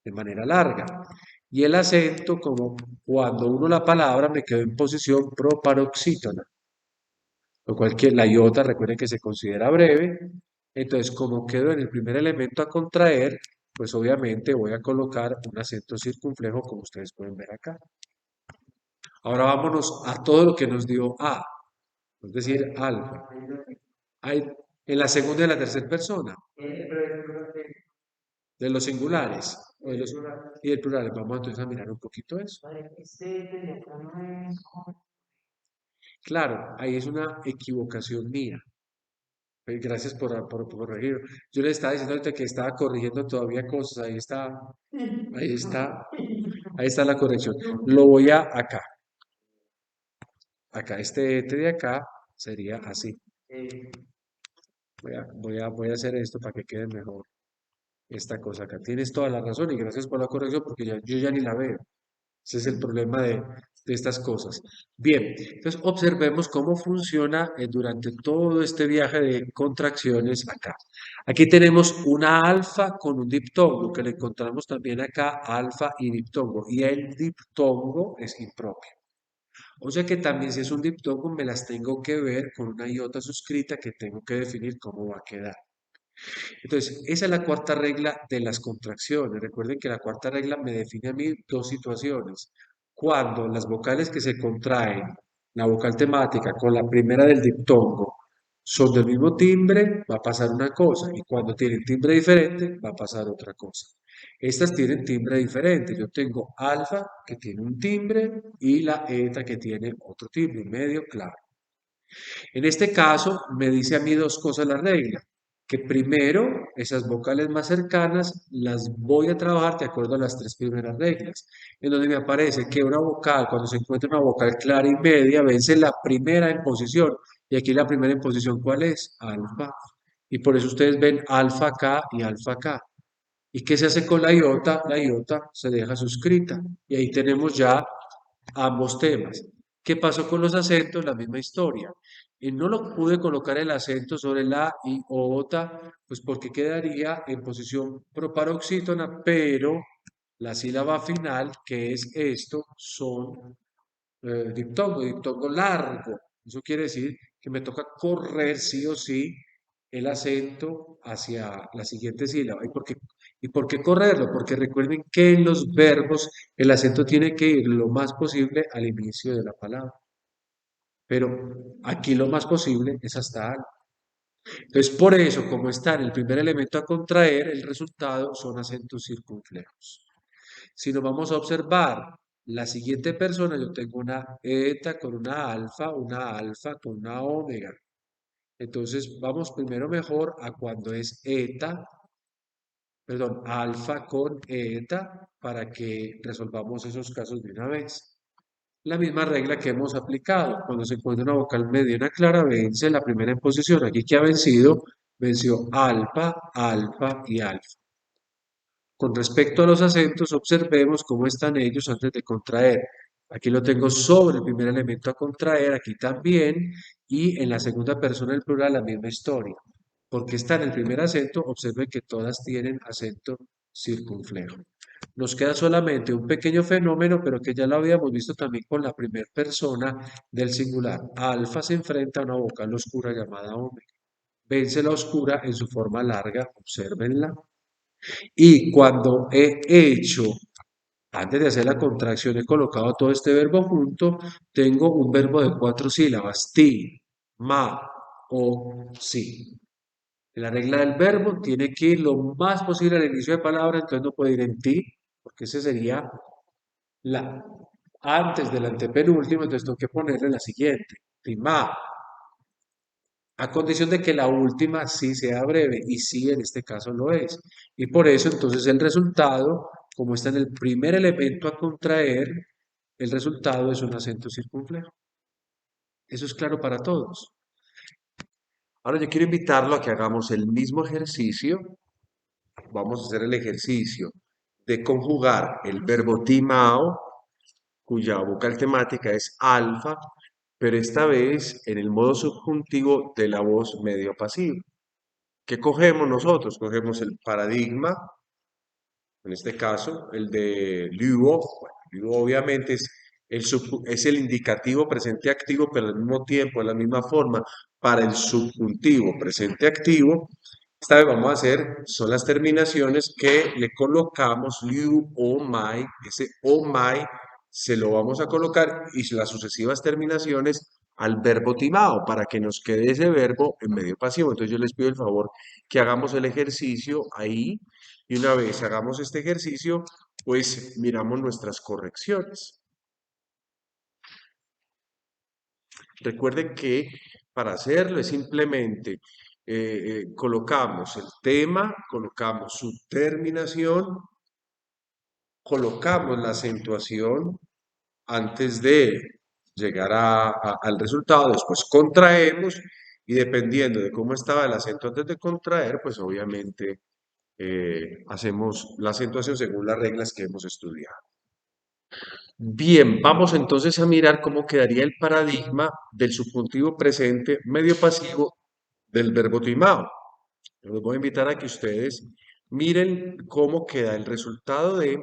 de manera larga. Y el acento, como cuando uno la palabra, me quedo en posición proparoxítona lo cual que la iota, recuerden que se considera breve, entonces como quedo en el primer elemento a contraer, pues obviamente voy a colocar un acento circunflejo como ustedes pueden ver acá. Ahora vámonos a todo lo que nos dio A, es decir, alfa. Hay, en la segunda y la tercera persona, de los singulares y del plural. Vamos entonces a mirar un poquito eso. Claro, ahí es una equivocación mía. Gracias por corregir. Yo le estaba diciendo ahorita que estaba corrigiendo todavía cosas. Ahí está, ahí está la corrección. Lo voy a acá. Acá, este de acá sería así. Voy a hacer esto para que quede mejor esta cosa acá. Tienes toda la razón y gracias por la corrección porque yo ya ni la veo. Ese es el problema de estas cosas. Bien, entonces observemos cómo funciona durante todo este viaje de contracciones acá. Aquí tenemos una alfa con un diptongo, que le encontramos también acá, alfa y diptongo. Y el diptongo es impropio. O sea que también si es un diptongo me las tengo que ver con una iota suscrita que tengo que definir cómo va a quedar. Entonces, esa es la cuarta regla de las contracciones. Recuerden que la cuarta regla me define a mí dos situaciones. Cuando las vocales que se contraen, la vocal temática con la primera del diptongo, son del mismo timbre, va a pasar una cosa. Y cuando tienen timbre diferente, va a pasar otra cosa. Estas tienen timbre diferente. Yo tengo alfa que tiene un timbre y la eta que tiene otro timbre, medio claro. En este caso, me dice a mí dos cosas la regla, que primero esas vocales más cercanas las voy a trabajar de acuerdo a las tres primeras reglas, en donde me aparece que una vocal, cuando se encuentra una vocal clara y media, vence la primera en posición. Y aquí la primera en posición, ¿cuál es? Alfa. Y por eso ustedes ven alfa acá y alfa acá. ¿Y qué se hace con la iota? La iota se deja suscrita. Y ahí tenemos ya ambos temas. ¿Qué pasó con los acentos? La misma historia. Y no lo pude colocar el acento sobre la iota, pues porque quedaría en posición proparoxítona, pero la sílaba final, que es esto, son diptongo largo. Eso quiere decir que me toca correr sí o sí el acento hacia la siguiente sílaba. ¿Y por qué correrlo? Porque recuerden que en los verbos el acento tiene que ir lo más posible al inicio de la palabra. Pero aquí lo más posible es hasta algo. Entonces, por eso, como está en el primer elemento a contraer, el resultado son acentos circunflejos. Si nos vamos a observar la siguiente persona, yo tengo una eta con una alfa con una omega. Entonces, vamos primero mejor a cuando es eta, perdón, alfa con eta, para que resolvamos esos casos de una vez. La misma regla que hemos aplicado. Cuando se encuentra una vocal media y una clara, vence la primera en posición. Aquí que ha vencido, venció alfa, alfa y alfa. Con respecto a los acentos, observemos cómo están ellos antes de contraer. Aquí lo tengo sobre el primer elemento a contraer, aquí también, y en la segunda persona del plural la misma historia. Porque está en el primer acento, observe que todas tienen acento circunflejo. Nos queda solamente un pequeño fenómeno, pero que ya lo habíamos visto también con la primera persona del singular. Alfa se enfrenta a una vocal oscura llamada omega. Vence la oscura en su forma larga, obsérvenla. Y cuando he hecho, antes de hacer la contracción, he colocado todo este verbo junto, tengo un verbo de 4 sílabas, ti, ma, o, si. La regla del verbo tiene que ir lo más posible al inicio de palabra, entonces no puede ir en ti, porque ese sería la antes del antepenúltimo, entonces tengo que ponerle la siguiente, prima, a condición de que la última sí sea breve, y sí en este caso lo es. Y por eso entonces el resultado, como está en el primer elemento a contraer, el resultado es un acento circunflejo. Eso es claro para todos. Ahora yo quiero invitarlo a que hagamos el mismo ejercicio. Vamos a hacer el ejercicio de conjugar el verbo timao, cuya vocal temática es alfa, pero esta vez en el modo subjuntivo de la voz medio pasiva. ¿Qué cogemos nosotros? Cogemos el paradigma, en este caso, el de Luo. Bueno, Luo obviamente es el indicativo presente activo, pero al mismo tiempo, de la misma forma, para el subjuntivo presente activo. Esta vez vamos a hacer, son las terminaciones que le colocamos Liu o Mai, ese o Mai se lo vamos a colocar y las sucesivas terminaciones al verbo timado para que nos quede ese verbo en medio pasivo. Entonces yo les pido el favor que hagamos el ejercicio ahí y una vez hagamos este ejercicio, pues miramos nuestras correcciones. Recuerden que para hacerlo es simplemente colocamos el tema, colocamos su terminación, colocamos la acentuación antes de llegar al resultado, después contraemos y dependiendo de cómo estaba el acento antes de contraer, pues obviamente hacemos la acentuación según las reglas que hemos estudiado. Bien, vamos entonces a mirar cómo quedaría el paradigma del subjuntivo presente medio pasivo del verbo timado. Los voy a invitar a que ustedes miren cómo queda el resultado de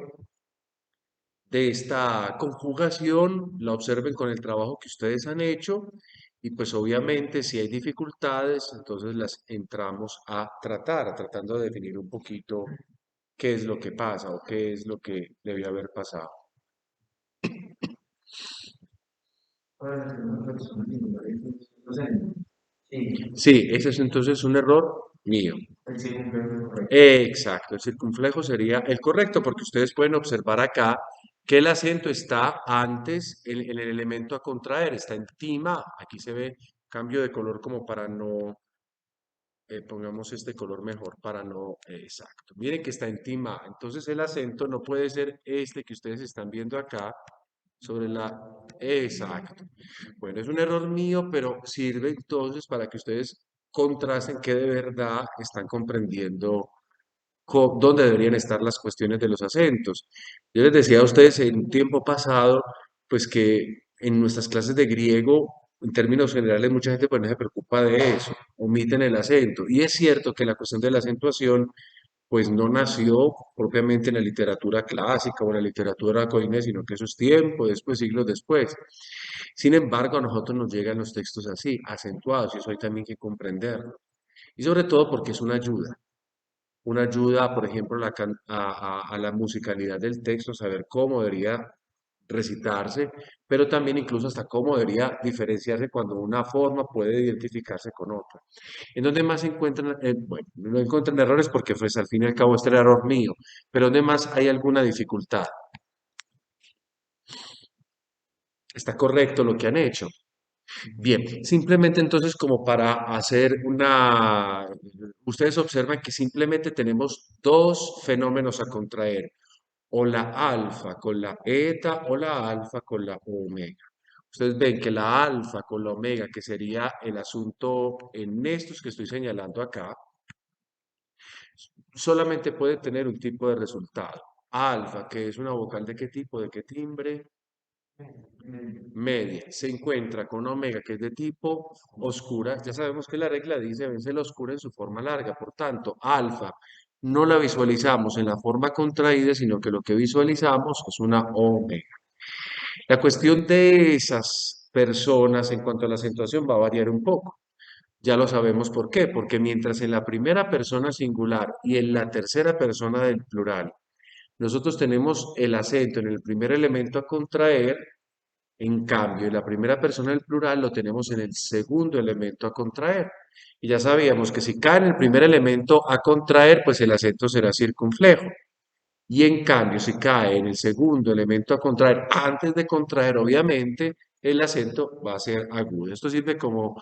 esta conjugación, la observen con el trabajo que ustedes han hecho y pues obviamente si hay dificultades, entonces las entramos a tratar, tratando de definir un poquito qué es lo que pasa o qué es lo que debió haber pasado. Puede ser una persona singular y no sé. Sí, Sí, ese es entonces un error mío. el segundo es correcto. Exacto, el circunflejo sería el correcto porque ustedes pueden observar acá que el acento está antes en el elemento a contraer, está encima. Aquí se ve cambio de color como para no, pongamos este color mejor para no, exacto. Miren que está encima, entonces el acento no puede ser este que ustedes están viendo acá sobre la, exacto. Bueno, es un error mío, pero sirve entonces para que ustedes contrasten que de verdad están comprendiendo dónde deberían estar las cuestiones de los acentos. Yo les decía a ustedes en un tiempo pasado, pues que en nuestras clases de griego, en términos generales, mucha gente pues no se preocupa de eso, omiten el acento. Y es cierto que la cuestión de la acentuación pues no nació propiamente en la literatura clásica o en la literatura coine, sino que eso es tiempo después, siglos después. Sin embargo, a nosotros nos llegan los textos así, acentuados, y eso hay también que comprenderlo. Y sobre todo porque es una ayuda, por ejemplo, a la musicalidad del texto, saber cómo debería recitarse, pero también incluso hasta cómo debería diferenciarse cuando una forma puede identificarse con otra. ¿En dónde más se encuentran, bueno, no encuentran errores porque pues al fin y al cabo este era error mío, pero ¿dónde más hay alguna dificultad? Está correcto lo que han hecho. Bien, simplemente entonces como para hacer ustedes observan que simplemente tenemos dos fenómenos a contraer, o la alfa con la eta o la alfa con la omega. Ustedes ven que la alfa con la omega, que sería el asunto en estos que estoy señalando acá, solamente puede tener un tipo de resultado. Alfa, que es una vocal de qué tipo, de qué timbre, media, se encuentra con omega que es de tipo oscura, ya sabemos que la regla dice vence la oscura en su forma larga, por tanto, alfa no la visualizamos en la forma contraída, sino que lo que visualizamos es una omega. La cuestión de esas personas en cuanto a la acentuación va a variar un poco. Ya lo sabemos por qué, porque mientras en la primera persona singular y en la tercera persona del plural, nosotros tenemos el acento en el primer elemento a contraer, en cambio, en la primera persona del plural lo tenemos en el segundo elemento a contraer. Y ya sabíamos que si cae en el primer elemento a contraer, pues el acento será circunflejo. Y en cambio, si cae en el segundo elemento a contraer, antes de contraer, obviamente, el acento va a ser agudo. Esto sirve como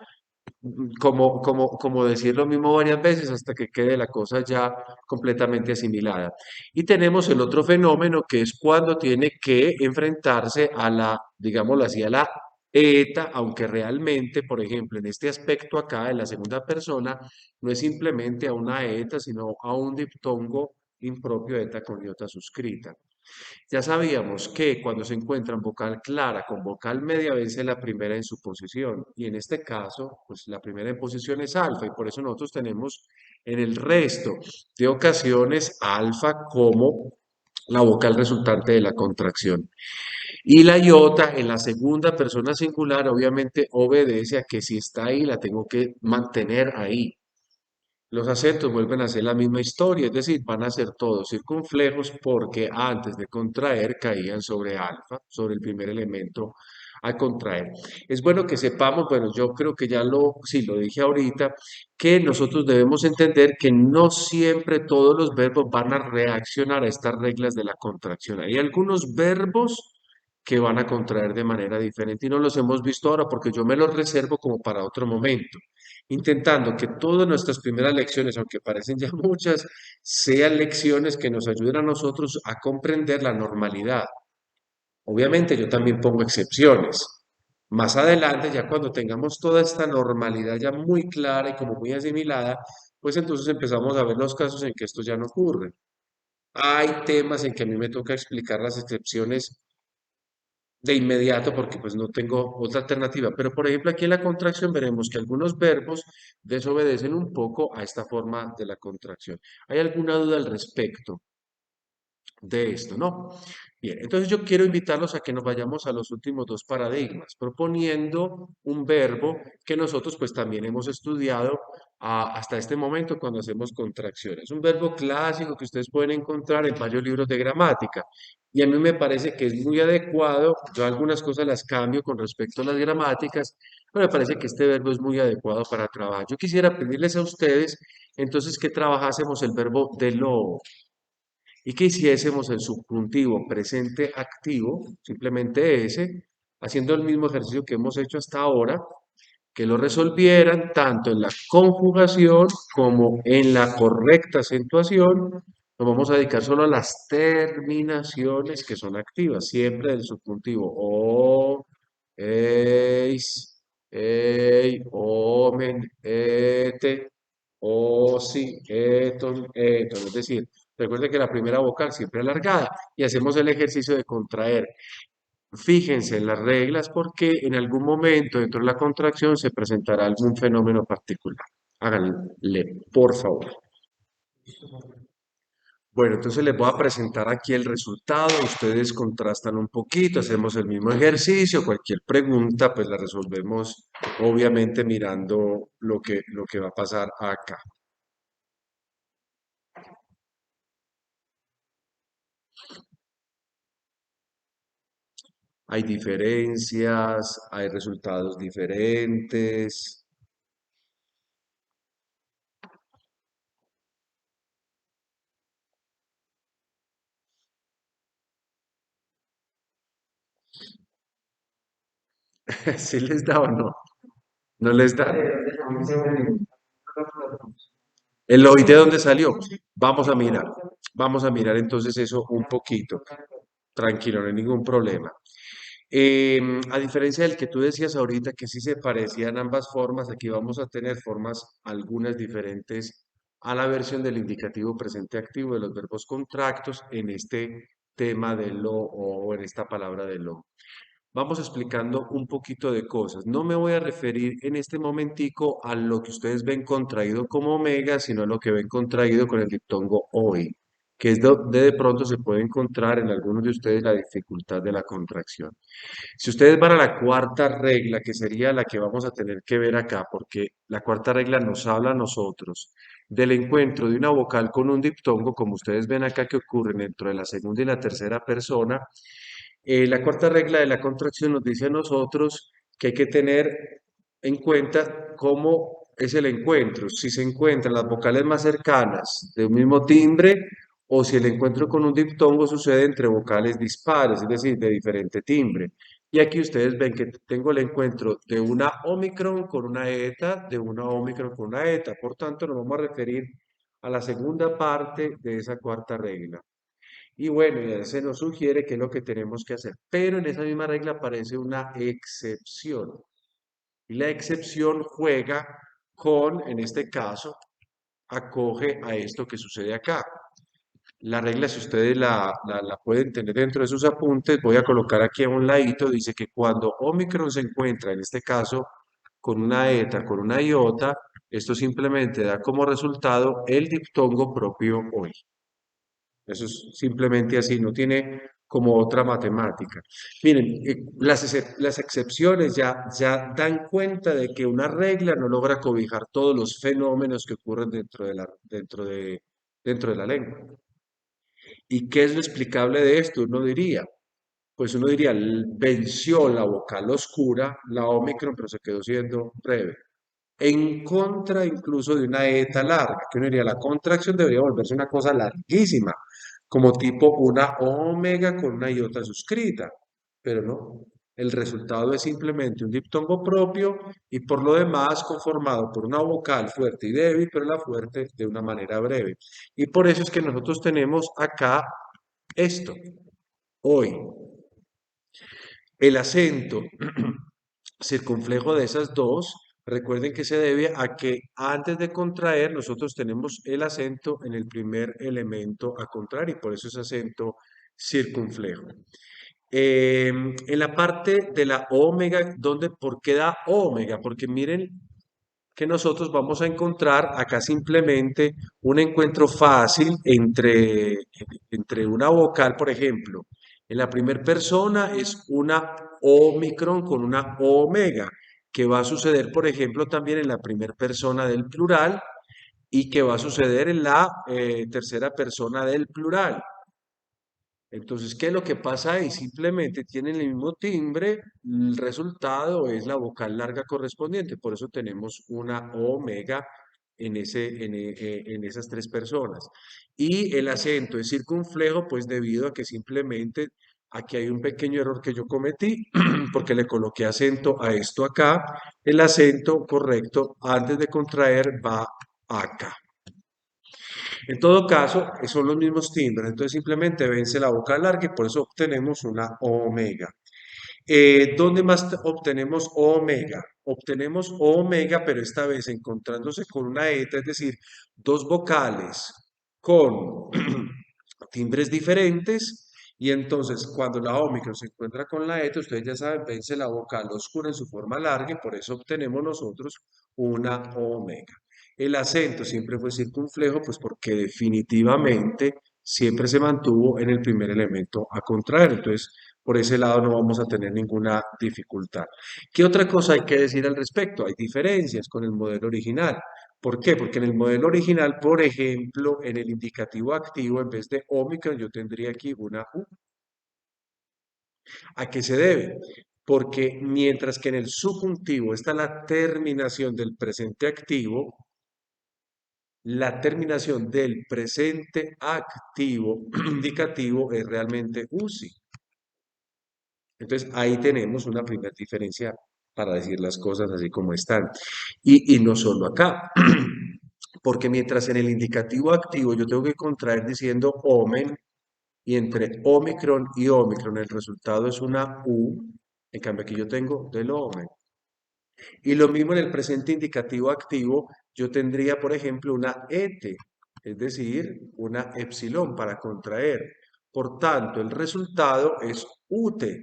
decir lo mismo varias veces hasta que quede la cosa ya completamente asimilada. Y tenemos el otro fenómeno que es cuando tiene que enfrentarse a la, digámoslo así, a la eta, aunque realmente, por ejemplo, en este aspecto acá, en la segunda persona, no es simplemente a una eta, sino a un diptongo impropio eta con iota suscrita. Ya sabíamos que cuando se encuentran vocal clara con vocal media vence la primera en su posición y en este caso, pues la primera en posición es alfa y por eso nosotros tenemos en el resto de ocasiones alfa como la vocal resultante de la contracción. Y la iota en la segunda persona singular obviamente obedece a que si está ahí la tengo que mantener ahí. Los acentos vuelven a ser la misma historia, es decir, van a ser todos circunflejos porque antes de contraer caían sobre alfa, sobre el primer elemento a contraer. Es bueno que sepamos, bueno, yo creo que ya sí, lo dije ahorita, que nosotros debemos entender que no siempre todos los verbos van a reaccionar a estas reglas de la contracción. Hay algunos verbos que van a contraer de manera diferente y no los hemos visto ahora porque yo me los reservo como para otro momento intentando que todas nuestras primeras lecciones, aunque parecen ya muchas, sean lecciones que nos ayuden a nosotros a comprender la normalidad. Obviamente yo también pongo excepciones. Más adelante, ya cuando tengamos toda esta normalidad ya muy clara y como muy asimilada, pues entonces empezamos a ver los casos en que esto ya no ocurre. Hay temas en que a mí me toca explicar las excepciones de inmediato porque pues no tengo otra alternativa. Pero por ejemplo aquí en la contracción veremos que algunos verbos desobedecen un poco a esta forma de la contracción. ¿Hay alguna duda al respecto de esto? ¿No? Bien, entonces yo quiero invitarlos a que nos vayamos a los últimos dos paradigmas, proponiendo un verbo que nosotros pues también hemos estudiado hasta este momento cuando hacemos contracciones. Un verbo clásico que ustedes pueden encontrar en varios libros de gramática. Y a mí me parece que es muy adecuado, yo algunas cosas las cambio con respecto a las gramáticas, pero me parece que este verbo es muy adecuado para trabajar. Yo quisiera pedirles a ustedes entonces que trabajásemos el verbo de lo y que hiciésemos el subjuntivo presente activo, simplemente ese, haciendo el mismo ejercicio que hemos hecho hasta ahora, que lo resolvieran tanto en la conjugación como en la correcta acentuación. Nos vamos a dedicar solo a las terminaciones que son activas, siempre del subjuntivo o, eis, ei, omen, ete, osi, eton, eton. Es decir, recuerden que la primera vocal siempre alargada y hacemos el ejercicio de contraer. Fíjense en las reglas porque en algún momento dentro de la contracción se presentará algún fenómeno particular. Háganle, por favor. Bueno, entonces les voy a presentar aquí el resultado. Ustedes contrastan un poquito, hacemos el mismo ejercicio. Cualquier pregunta, pues la resolvemos obviamente mirando lo que va a pasar acá. Hay diferencias, hay resultados diferentes. ¿Sí les da o no? ¿No les da? ¿El hoy de dónde salió? Vamos a mirar. Vamos a mirar entonces eso un poquito. Tranquilo, no hay ningún problema. A diferencia del que tú decías ahorita, que sí se parecían ambas formas, aquí vamos a tener formas algunas diferentes a la versión del indicativo presente activo de los verbos contractos en este tema de lo o en esta palabra de lo. vamos explicando un poquito de cosas. No me voy a referir en este momentico a lo que ustedes ven contraído como omega, sino a lo que ven contraído con el diptongo hoy, que es donde de pronto se puede encontrar en algunos de ustedes la dificultad de la contracción. Si ustedes van a la cuarta regla, que sería la que vamos a tener que ver acá, porque la cuarta regla nos habla a nosotros del encuentro de una vocal con un diptongo, como ustedes ven acá que ocurre dentro de la segunda y la tercera persona, la cuarta regla de la contracción nos dice a nosotros que hay que tener en cuenta cómo es el encuentro, si se encuentran las vocales más cercanas de un mismo timbre o si el encuentro con un diptongo sucede entre vocales dispares, es decir, de diferente timbre. Y aquí ustedes ven que tengo el encuentro de una omicron con una eta, de una omicron con una eta. Por tanto, nos vamos a referir a la segunda parte de esa cuarta regla. Y bueno, ya se nos sugiere qué es lo que tenemos que hacer. Pero en esa misma regla aparece una excepción. Y la excepción juega con, en este caso, acoge a esto que sucede acá. La regla, si ustedes la pueden tener dentro de sus apuntes, voy a colocar aquí a un ladito, dice que cuando Omicron se encuentra, en este caso, con una eta, con una iota, esto simplemente da como resultado el diptongo propio hoy. Eso es simplemente así, no tiene como otra matemática. Miren, las excepciones ya dan cuenta de que una regla no logra cobijar todos los fenómenos que ocurren dentro de la lengua. ¿Y qué es lo explicable de esto? Uno diría, pues uno diría, venció la vocal oscura, la Omicron, pero se quedó siendo breve. En contra incluso de una eta larga, que uno diría, la contracción debería volverse una cosa larguísima, como tipo una omega con una iota suscrita, pero no. El resultado es simplemente un diptongo propio y por lo demás conformado por una vocal fuerte y débil, pero la fuerte de una manera breve. Y por eso es que nosotros tenemos acá esto, hoy. El acento circunflejo de esas dos, recuerden que se debe a que antes de contraer nosotros tenemos el acento en el primer elemento a contraer y por eso es acento circunflejo. En la parte de la omega, ¿por qué da omega? Porque miren que nosotros vamos a encontrar acá simplemente un encuentro fácil entre una vocal, por ejemplo. En la primera persona es una omicron con una omega, que va a suceder, por ejemplo, también en la primera persona del plural y que va a suceder en la tercera persona del plural. Entonces, ¿qué es lo que pasa ahí? Simplemente tienen el mismo timbre, el resultado es la vocal larga correspondiente, por eso tenemos una omega en esas tres personas. Y el acento es circunflejo, pues debido a que simplemente aquí hay un pequeño error que yo cometí, porque le coloqué acento a esto acá, el acento correcto antes de contraer va acá. En todo caso, son los mismos timbres, entonces simplemente vence la vocal larga y por eso obtenemos una omega. ¿Dónde más obtenemos omega? Obtenemos omega, pero esta vez encontrándose con una eta, es decir, dos vocales con timbres diferentes. Y entonces, cuando la omega se encuentra con la eta, ustedes ya saben, vence la vocal oscura en su forma larga y por eso obtenemos nosotros una omega. El acento siempre fue circunflejo, pues porque definitivamente siempre se mantuvo en el primer elemento a contraer. Entonces, por ese lado no vamos a tener ninguna dificultad. ¿Qué otra cosa hay que decir al respecto? Hay diferencias con el modelo original. ¿Por qué? Porque en el modelo original, por ejemplo, en el indicativo activo, en vez de Omicron, yo tendría aquí una U. ¿A qué se debe? Porque mientras que en el subjuntivo está la terminación del presente activo, la terminación del presente activo indicativo es realmente USI. Entonces ahí tenemos una primera diferencia para decir las cosas así como están. Y no solo acá, porque mientras en el indicativo activo yo tengo que contraer diciendo omen, y entre omicron y omicron el resultado es una U, en cambio aquí yo tengo del omen. Y lo mismo en el presente indicativo activo, yo tendría, por ejemplo, una ET, es decir, una epsilon para contraer. Por tanto, el resultado es UTE.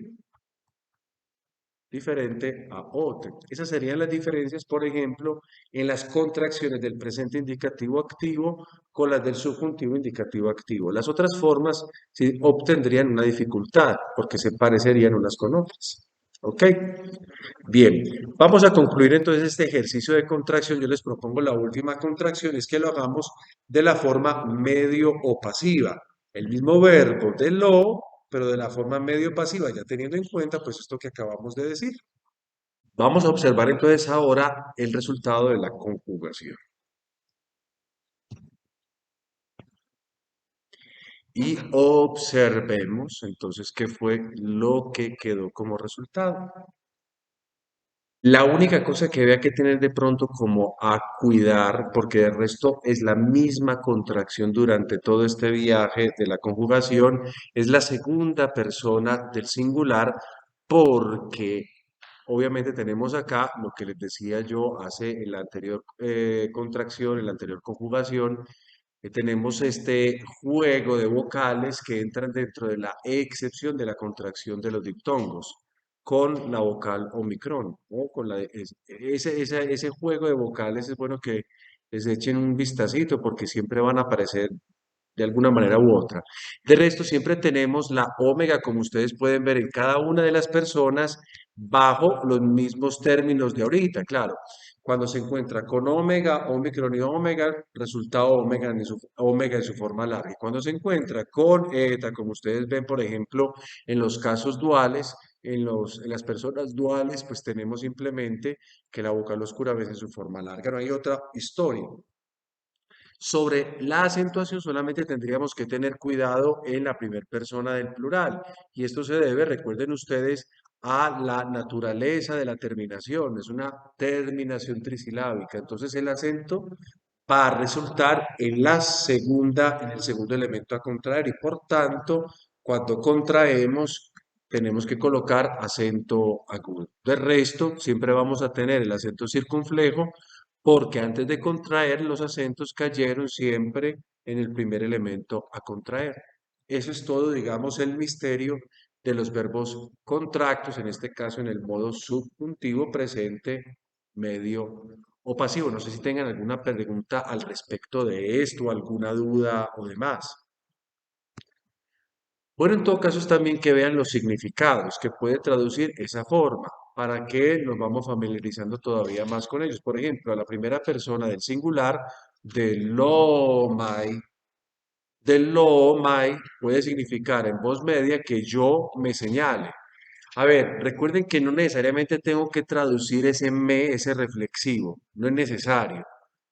diferente a otra. Esas serían las diferencias, por ejemplo, en las contracciones del presente indicativo activo con las del subjuntivo indicativo activo. Las otras formas sí obtendrían una dificultad porque se parecerían unas con otras. ¿Ok? Bien, vamos a concluir entonces este ejercicio de contracción. Yo les propongo la última contracción, es que lo hagamos de la forma medio o pasiva. El mismo verbo de lo, pero de la forma medio pasiva, ya teniendo en cuenta pues esto que acabamos de decir. Vamos a observar entonces ahora el resultado de la conjugación. Y observemos entonces qué fue lo que quedó como resultado. La única cosa que había que tener de pronto como a cuidar, porque de resto es la misma contracción durante todo este viaje de la conjugación, es la segunda persona del singular, porque obviamente tenemos acá lo que les decía yo hace en la anterior contracción, en la anterior conjugación, tenemos este juego de vocales que entran dentro de la excepción de la contracción de los diptongos con la vocal omicron, ¿no? Ese juego de vocales es bueno que les echen un vistacito porque siempre van a aparecer de alguna manera u otra. De resto, siempre tenemos la omega, como ustedes pueden ver en cada una de las personas, bajo los mismos términos de ahorita, claro. Cuando se encuentra con omega, omicron y omega, resulta omega en su forma larga. Y cuando se encuentra con eta, como ustedes ven, por ejemplo, en los casos duales, en las personas duales, pues tenemos simplemente que la vocal oscura ves en su forma larga. No hay otra historia. Sobre la acentuación solamente tendríamos que tener cuidado en la primera persona del plural. Y esto se debe, recuerden ustedes, a la naturaleza de la terminación. Es una terminación trisilábica. Entonces el acento va a resultar en el segundo elemento a contraer. Y por tanto, cuando contraemos, tenemos que colocar acento agudo. De resto, siempre vamos a tener el acento circunflejo porque antes de contraer los acentos cayeron siempre en el primer elemento a contraer. Eso es todo, digamos, el misterio de los verbos contractos, en este caso en el modo subjuntivo presente, medio o pasivo. No sé si tengan alguna pregunta al respecto de esto, alguna duda o demás. Bueno, en todo caso es también que vean los significados que puede traducir esa forma, para que nos vamos familiarizando todavía más con ellos. Por ejemplo, a la primera persona del singular, de lo mai, del lo mai puede significar en voz media que yo me señale. A ver, recuerden que no necesariamente tengo que traducir ese me, ese reflexivo, no es necesario.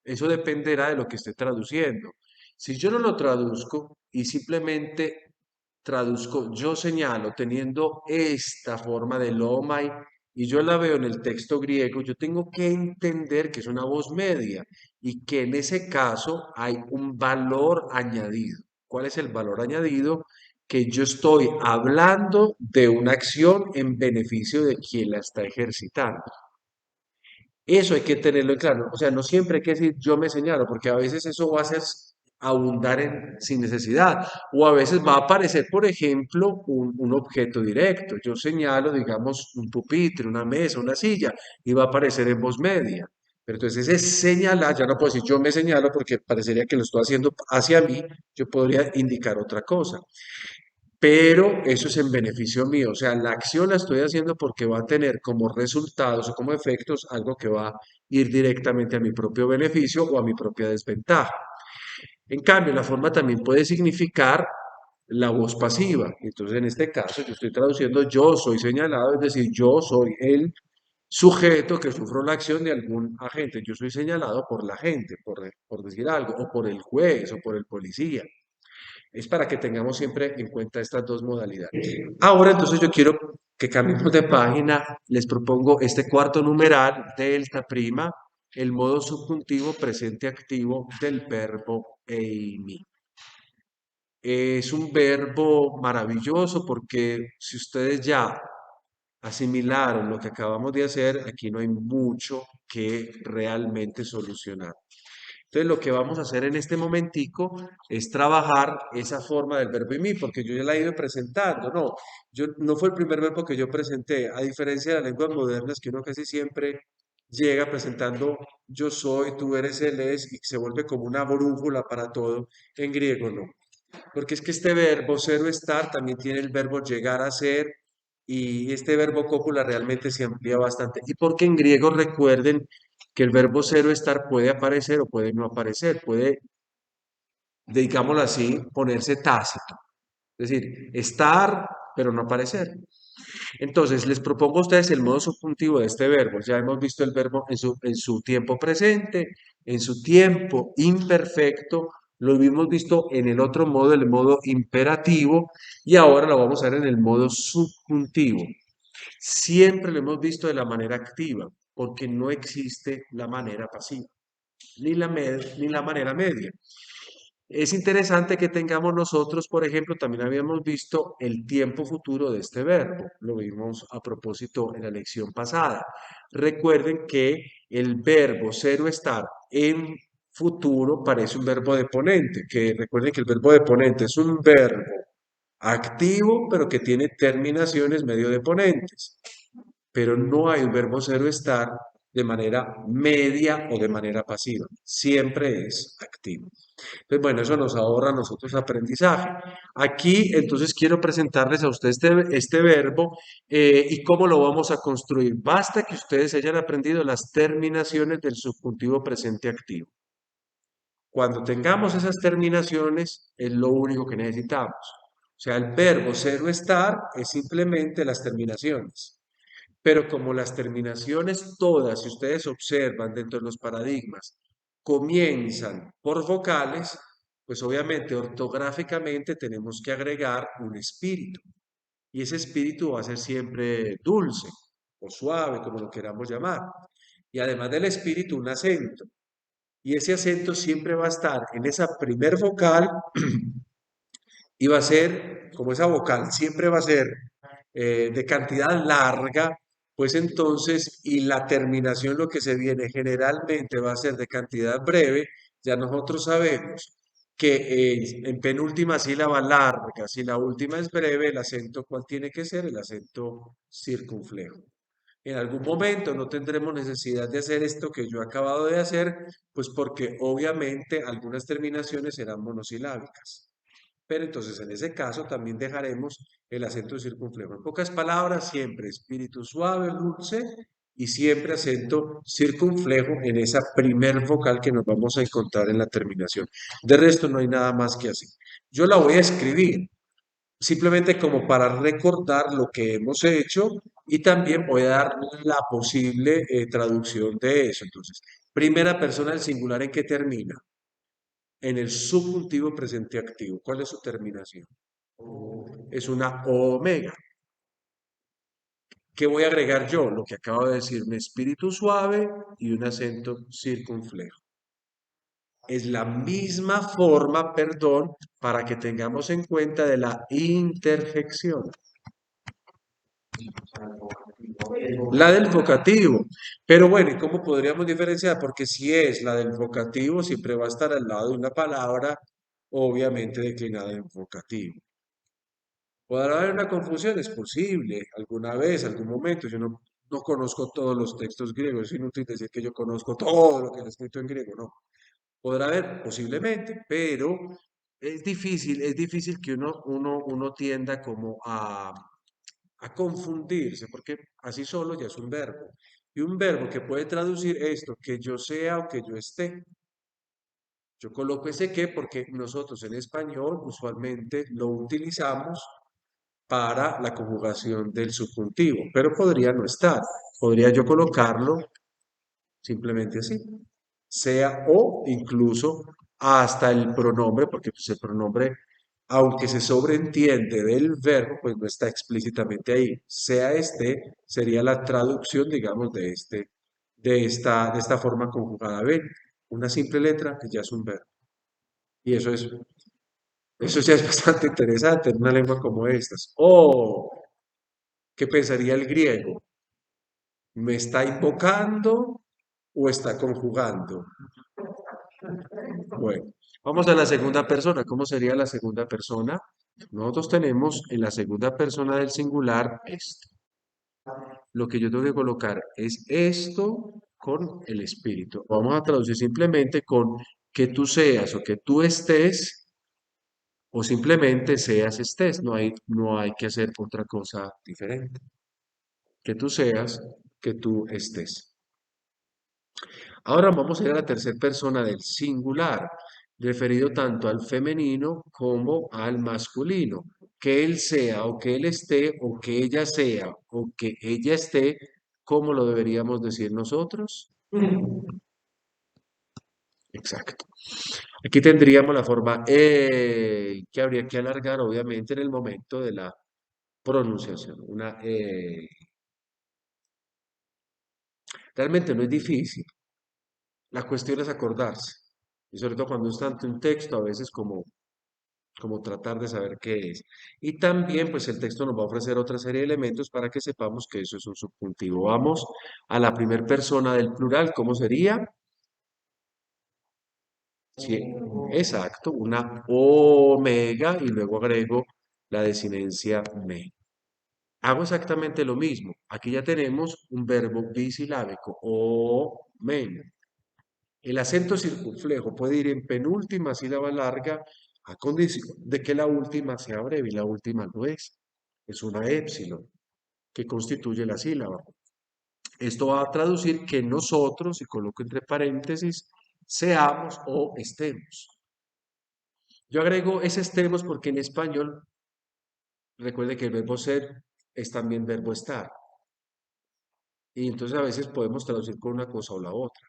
Eso dependerá de lo que esté traduciendo. Si yo no lo traduzco y simplemente traduzco, yo señalo teniendo esta forma de lomai y yo la veo en el texto griego, yo tengo que entender que es una voz media y que en ese caso hay un valor añadido. ¿Cuál es el valor añadido? Que yo estoy hablando de una acción en beneficio de quien la está ejercitando. Eso hay que tenerlo en claro. O sea, no siempre hay que decir yo me señalo, porque a veces eso va a hacer abundar sin necesidad. O a veces va a aparecer, por ejemplo, un objeto directo. Yo señalo, digamos, un pupitre, una mesa, una silla, y va a aparecer en voz media. Pero entonces ese señalar, ya no puedo decir yo me señalo porque parecería que lo estoy haciendo hacia mí, yo podría indicar otra cosa, pero eso es en beneficio mío. O sea, la acción la estoy haciendo porque va a tener como resultados o como efectos algo que va a ir directamente a mi propio beneficio o a mi propia desventaja. En cambio, la forma también puede significar la voz pasiva. Entonces, en este caso, yo estoy traduciendo yo soy señalado, es decir, yo soy el sujeto que sufro la acción de algún agente. Yo soy señalado por la gente, por decir algo, o por el juez o por el policía. Es para que tengamos siempre en cuenta estas dos modalidades. Ahora entonces yo quiero que cambiemos de página. Les propongo este cuarto numeral, delta prima, el modo subjuntivo presente activo del verbo eimi. Es un verbo maravilloso porque si ustedes ya asimilaron lo que acabamos de hacer, aquí no hay mucho que realmente solucionar. Entonces, lo que vamos a hacer en este momentico es trabajar esa forma del verbo in me, porque yo ya la he ido presentando, ¿no? No fue el primer verbo que yo presenté, a diferencia de las lenguas modernas, que uno casi siempre llega presentando yo soy, tú eres, él es, y se vuelve como una brújula para todo. En griego no. Porque es que este verbo ser o estar también tiene el verbo llegar a ser y este verbo cópula realmente se amplía bastante. Y porque en griego recuerden que el verbo ser o estar puede aparecer o puede no aparecer, puede, digámoslo así, ponerse tácito. Es decir, estar pero no aparecer. Entonces, les propongo a ustedes el modo subjuntivo de este verbo. Ya hemos visto el verbo en su tiempo presente, en su tiempo imperfecto. Lo hemos visto en el otro modo, el modo imperativo, y ahora lo vamos a ver en el modo subjuntivo. Siempre lo hemos visto de la manera activa, porque no existe la manera pasiva, ni la manera media. Es interesante que tengamos nosotros, por ejemplo, también habíamos visto el tiempo futuro de este verbo. Lo vimos a propósito en la lección pasada. Recuerden que el verbo ser o estar en futuro parece un verbo deponente, que recuerden que el verbo deponente es un verbo activo, pero que tiene terminaciones medio deponentes. Pero no hay un verbo ser o estar de manera media o de manera pasiva. Siempre es activo. Entonces, bueno, eso nos ahorra a nosotros aprendizaje. Aquí, entonces, quiero presentarles a ustedes este verbo y cómo lo vamos a construir. Basta que ustedes hayan aprendido las terminaciones del subjuntivo presente activo. Cuando tengamos esas terminaciones, es lo único que necesitamos. O sea, el verbo ser o estar es simplemente las terminaciones. Pero como las terminaciones todas, si ustedes observan dentro de los paradigmas, comienzan por vocales, pues obviamente ortográficamente tenemos que agregar un espíritu. Y ese espíritu va a ser siempre dulce o suave, como lo queramos llamar. Y además del espíritu, un acento. Y ese acento siempre va a estar en esa primer vocal y va a ser, como esa vocal siempre va a ser de cantidad larga, pues entonces, y la terminación lo que se viene generalmente va a ser de cantidad breve, ya nosotros sabemos que en penúltima sílaba larga, si la última es breve, el acento, ¿cuál tiene que ser? El acento circunflejo. En algún momento no tendremos necesidad de hacer esto que yo he acabado de hacer, pues porque obviamente algunas terminaciones serán monosilábicas. Pero entonces en ese caso también dejaremos el acento circunflejo. En pocas palabras, siempre espíritu suave, dulce y siempre acento circunflejo en esa primer vocal que nos vamos a encontrar en la terminación. De resto no hay nada más que hacer. Yo la voy a escribir simplemente como para recordar lo que hemos hecho y también voy a dar la posible traducción de eso. Entonces, primera persona del singular en que termina en el subjuntivo presente activo. ¿Cuál es su terminación? Es una omega. ¿Qué voy a agregar yo? Lo que acabo de decir, un espíritu suave y un acento circunflejo. Es la misma forma, perdón, para que tengamos en cuenta de la interjección. La del vocativo. Pero bueno, ¿y cómo podríamos diferenciar? Porque si es la del vocativo, siempre va a estar al lado de una palabra, obviamente declinada en vocativo. ¿Podrá haber una confusión? Es posible, alguna vez, algún momento. Yo no conozco todos los textos griegos, es inútil decir que yo conozco todo lo que está escrito en griego, no. Podrá haber, posiblemente, pero es difícil que uno tienda como a confundirse, porque así solo ya es un verbo. Y un verbo que puede traducir esto, que yo sea o que yo esté. Yo coloco ese que porque nosotros en español usualmente lo utilizamos para la conjugación del subjuntivo, pero podría no estar. Podría yo colocarlo simplemente así, sea o incluso hasta el pronombre, porque pues el pronombre, aunque se sobreentiende del verbo, pues no está explícitamente ahí. Sea este, sería la traducción, digamos, de esta forma conjugada. Ven, una simple letra que ya es un verbo. Y eso ya es bastante interesante en una lengua como estas. O, ¿qué pensaría el griego? ¿Me está invocando o está conjugando? Bueno, vamos a la segunda persona. ¿Cómo sería la segunda persona? Nosotros tenemos en la segunda persona del singular esto. Lo que yo tengo que colocar es esto con el espíritu. Vamos a traducir simplemente con que tú seas o que tú estés o simplemente seas estés. No hay que hacer otra cosa diferente. Que tú seas, que tú estés. Ahora vamos a ir a la tercera persona del singular, referido tanto al femenino como al masculino. Que él sea o que él esté o que ella sea o que ella esté, ¿cómo lo deberíamos decir nosotros? Exacto. Aquí tendríamos la forma que habría que alargar obviamente en el momento de la pronunciación. Una realmente no es difícil. La cuestión es acordarse. Y sobre todo cuando está ante un texto, a veces como tratar de saber qué es. Y también, pues el texto nos va a ofrecer otra serie de elementos para que sepamos que eso es un subjuntivo. Vamos a la primera persona del plural, ¿cómo sería? Sí, exacto, una omega y luego agrego la desinencia me. Hago exactamente lo mismo. Aquí ya tenemos un verbo bisilábico, o men. El acento circunflejo puede ir en penúltima sílaba larga a condición de que la última sea breve y la última no es. Es una épsilon que constituye la sílaba. Esto va a traducir que nosotros, y coloco entre paréntesis, seamos o estemos. Yo agrego ese estemos porque en español, recuerde que el verbo ser es también verbo estar. Y entonces a veces podemos traducir con una cosa o la otra.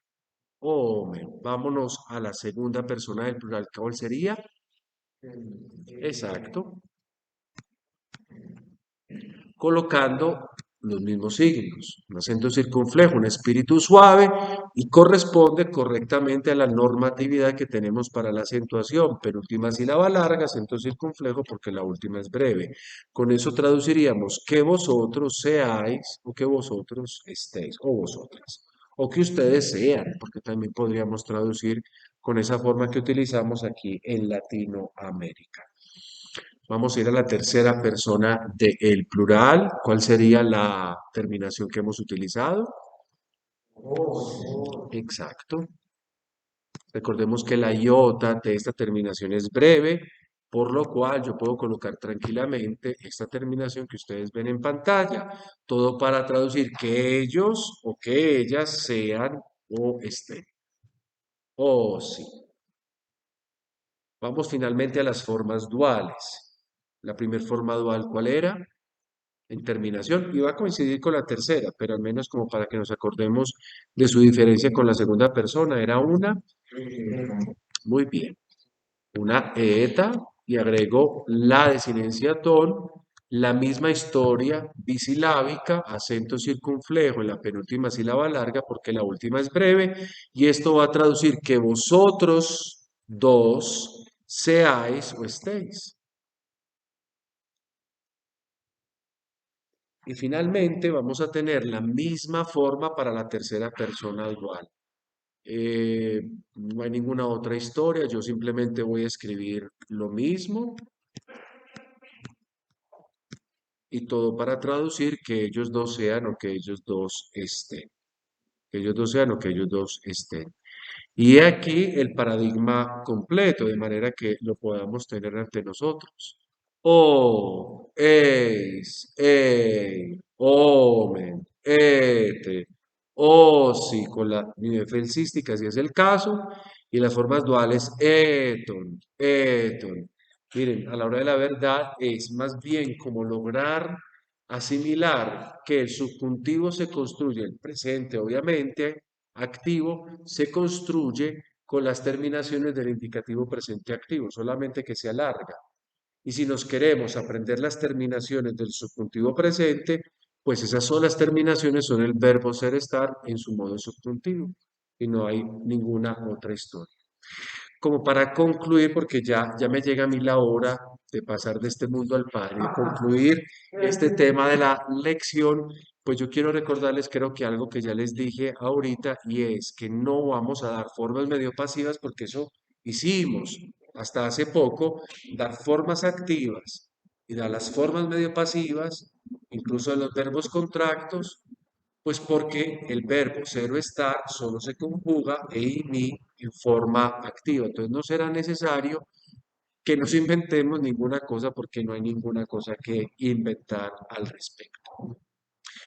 Hombre, vámonos a la segunda persona del plural. ¿Cuál sería? Exacto. Colocando los mismos signos. Un acento circunflejo, un espíritu suave y corresponde correctamente a la normatividad que tenemos para la acentuación. Penúltima sílaba larga, acento circunflejo porque la última es breve. Con eso traduciríamos que vosotros seáis o que vosotros estéis o vosotras. O que ustedes sean, porque también podríamos traducir con esa forma que utilizamos aquí en Latinoamérica. Vamos a ir a la tercera persona del plural. ¿Cuál sería la terminación que hemos utilizado? Exacto. Recordemos que la iota de esta terminación es breve, por lo cual yo puedo colocar tranquilamente esta terminación que ustedes ven en pantalla. Todo para traducir que ellos o que ellas sean o estén. O sí. Vamos finalmente a las formas duales. La primera forma dual, ¿cuál era? En terminación y va a coincidir con la tercera, pero al menos como para que nos acordemos de su diferencia con la segunda persona. Era una, muy bien, una eta y agrego la desinencia ton, la misma historia bisilábica, acento circunflejo en la penúltima sílaba larga porque la última es breve y esto va a traducir que vosotros dos seáis o estéis. Y finalmente vamos a tener la misma forma para la tercera persona igual. Eh, no hay ninguna otra historia, yo simplemente voy a escribir lo mismo y todo para traducir que ellos dos sean o que ellos dos estén. Que ellos dos sean o que ellos dos estén. Y aquí el paradigma completo, de manera que lo podamos tener ante nosotros. O, eis, ei, omen, ete, osi, con la minefelsística, si es el caso, y las formas duales, eton, eton. Miren, a la hora de la verdad es más bien como lograr asimilar que el subjuntivo se construye, el presente obviamente, activo, se construye con las terminaciones del indicativo presente activo, solamente que se alarga. Y si nos queremos aprender las terminaciones del subjuntivo presente, pues esas solas terminaciones son el verbo ser estar en su modo subjuntivo y no hay ninguna otra historia. Como para concluir, porque ya me llega a mí la hora de pasar de este mundo al Padre, concluir este tema de la lección, pues yo quiero recordarles, creo que algo que ya les dije ahorita, y es que no vamos a dar formas medio pasivas porque eso hicimos hasta hace poco dar formas activas y dar las formas medio pasivas, incluso de los verbos contractos, pues porque el verbo ser o estar solo se conjuga e mi en forma activa. Entonces no será necesario que nos inventemos ninguna cosa porque no hay ninguna cosa que inventar al respecto.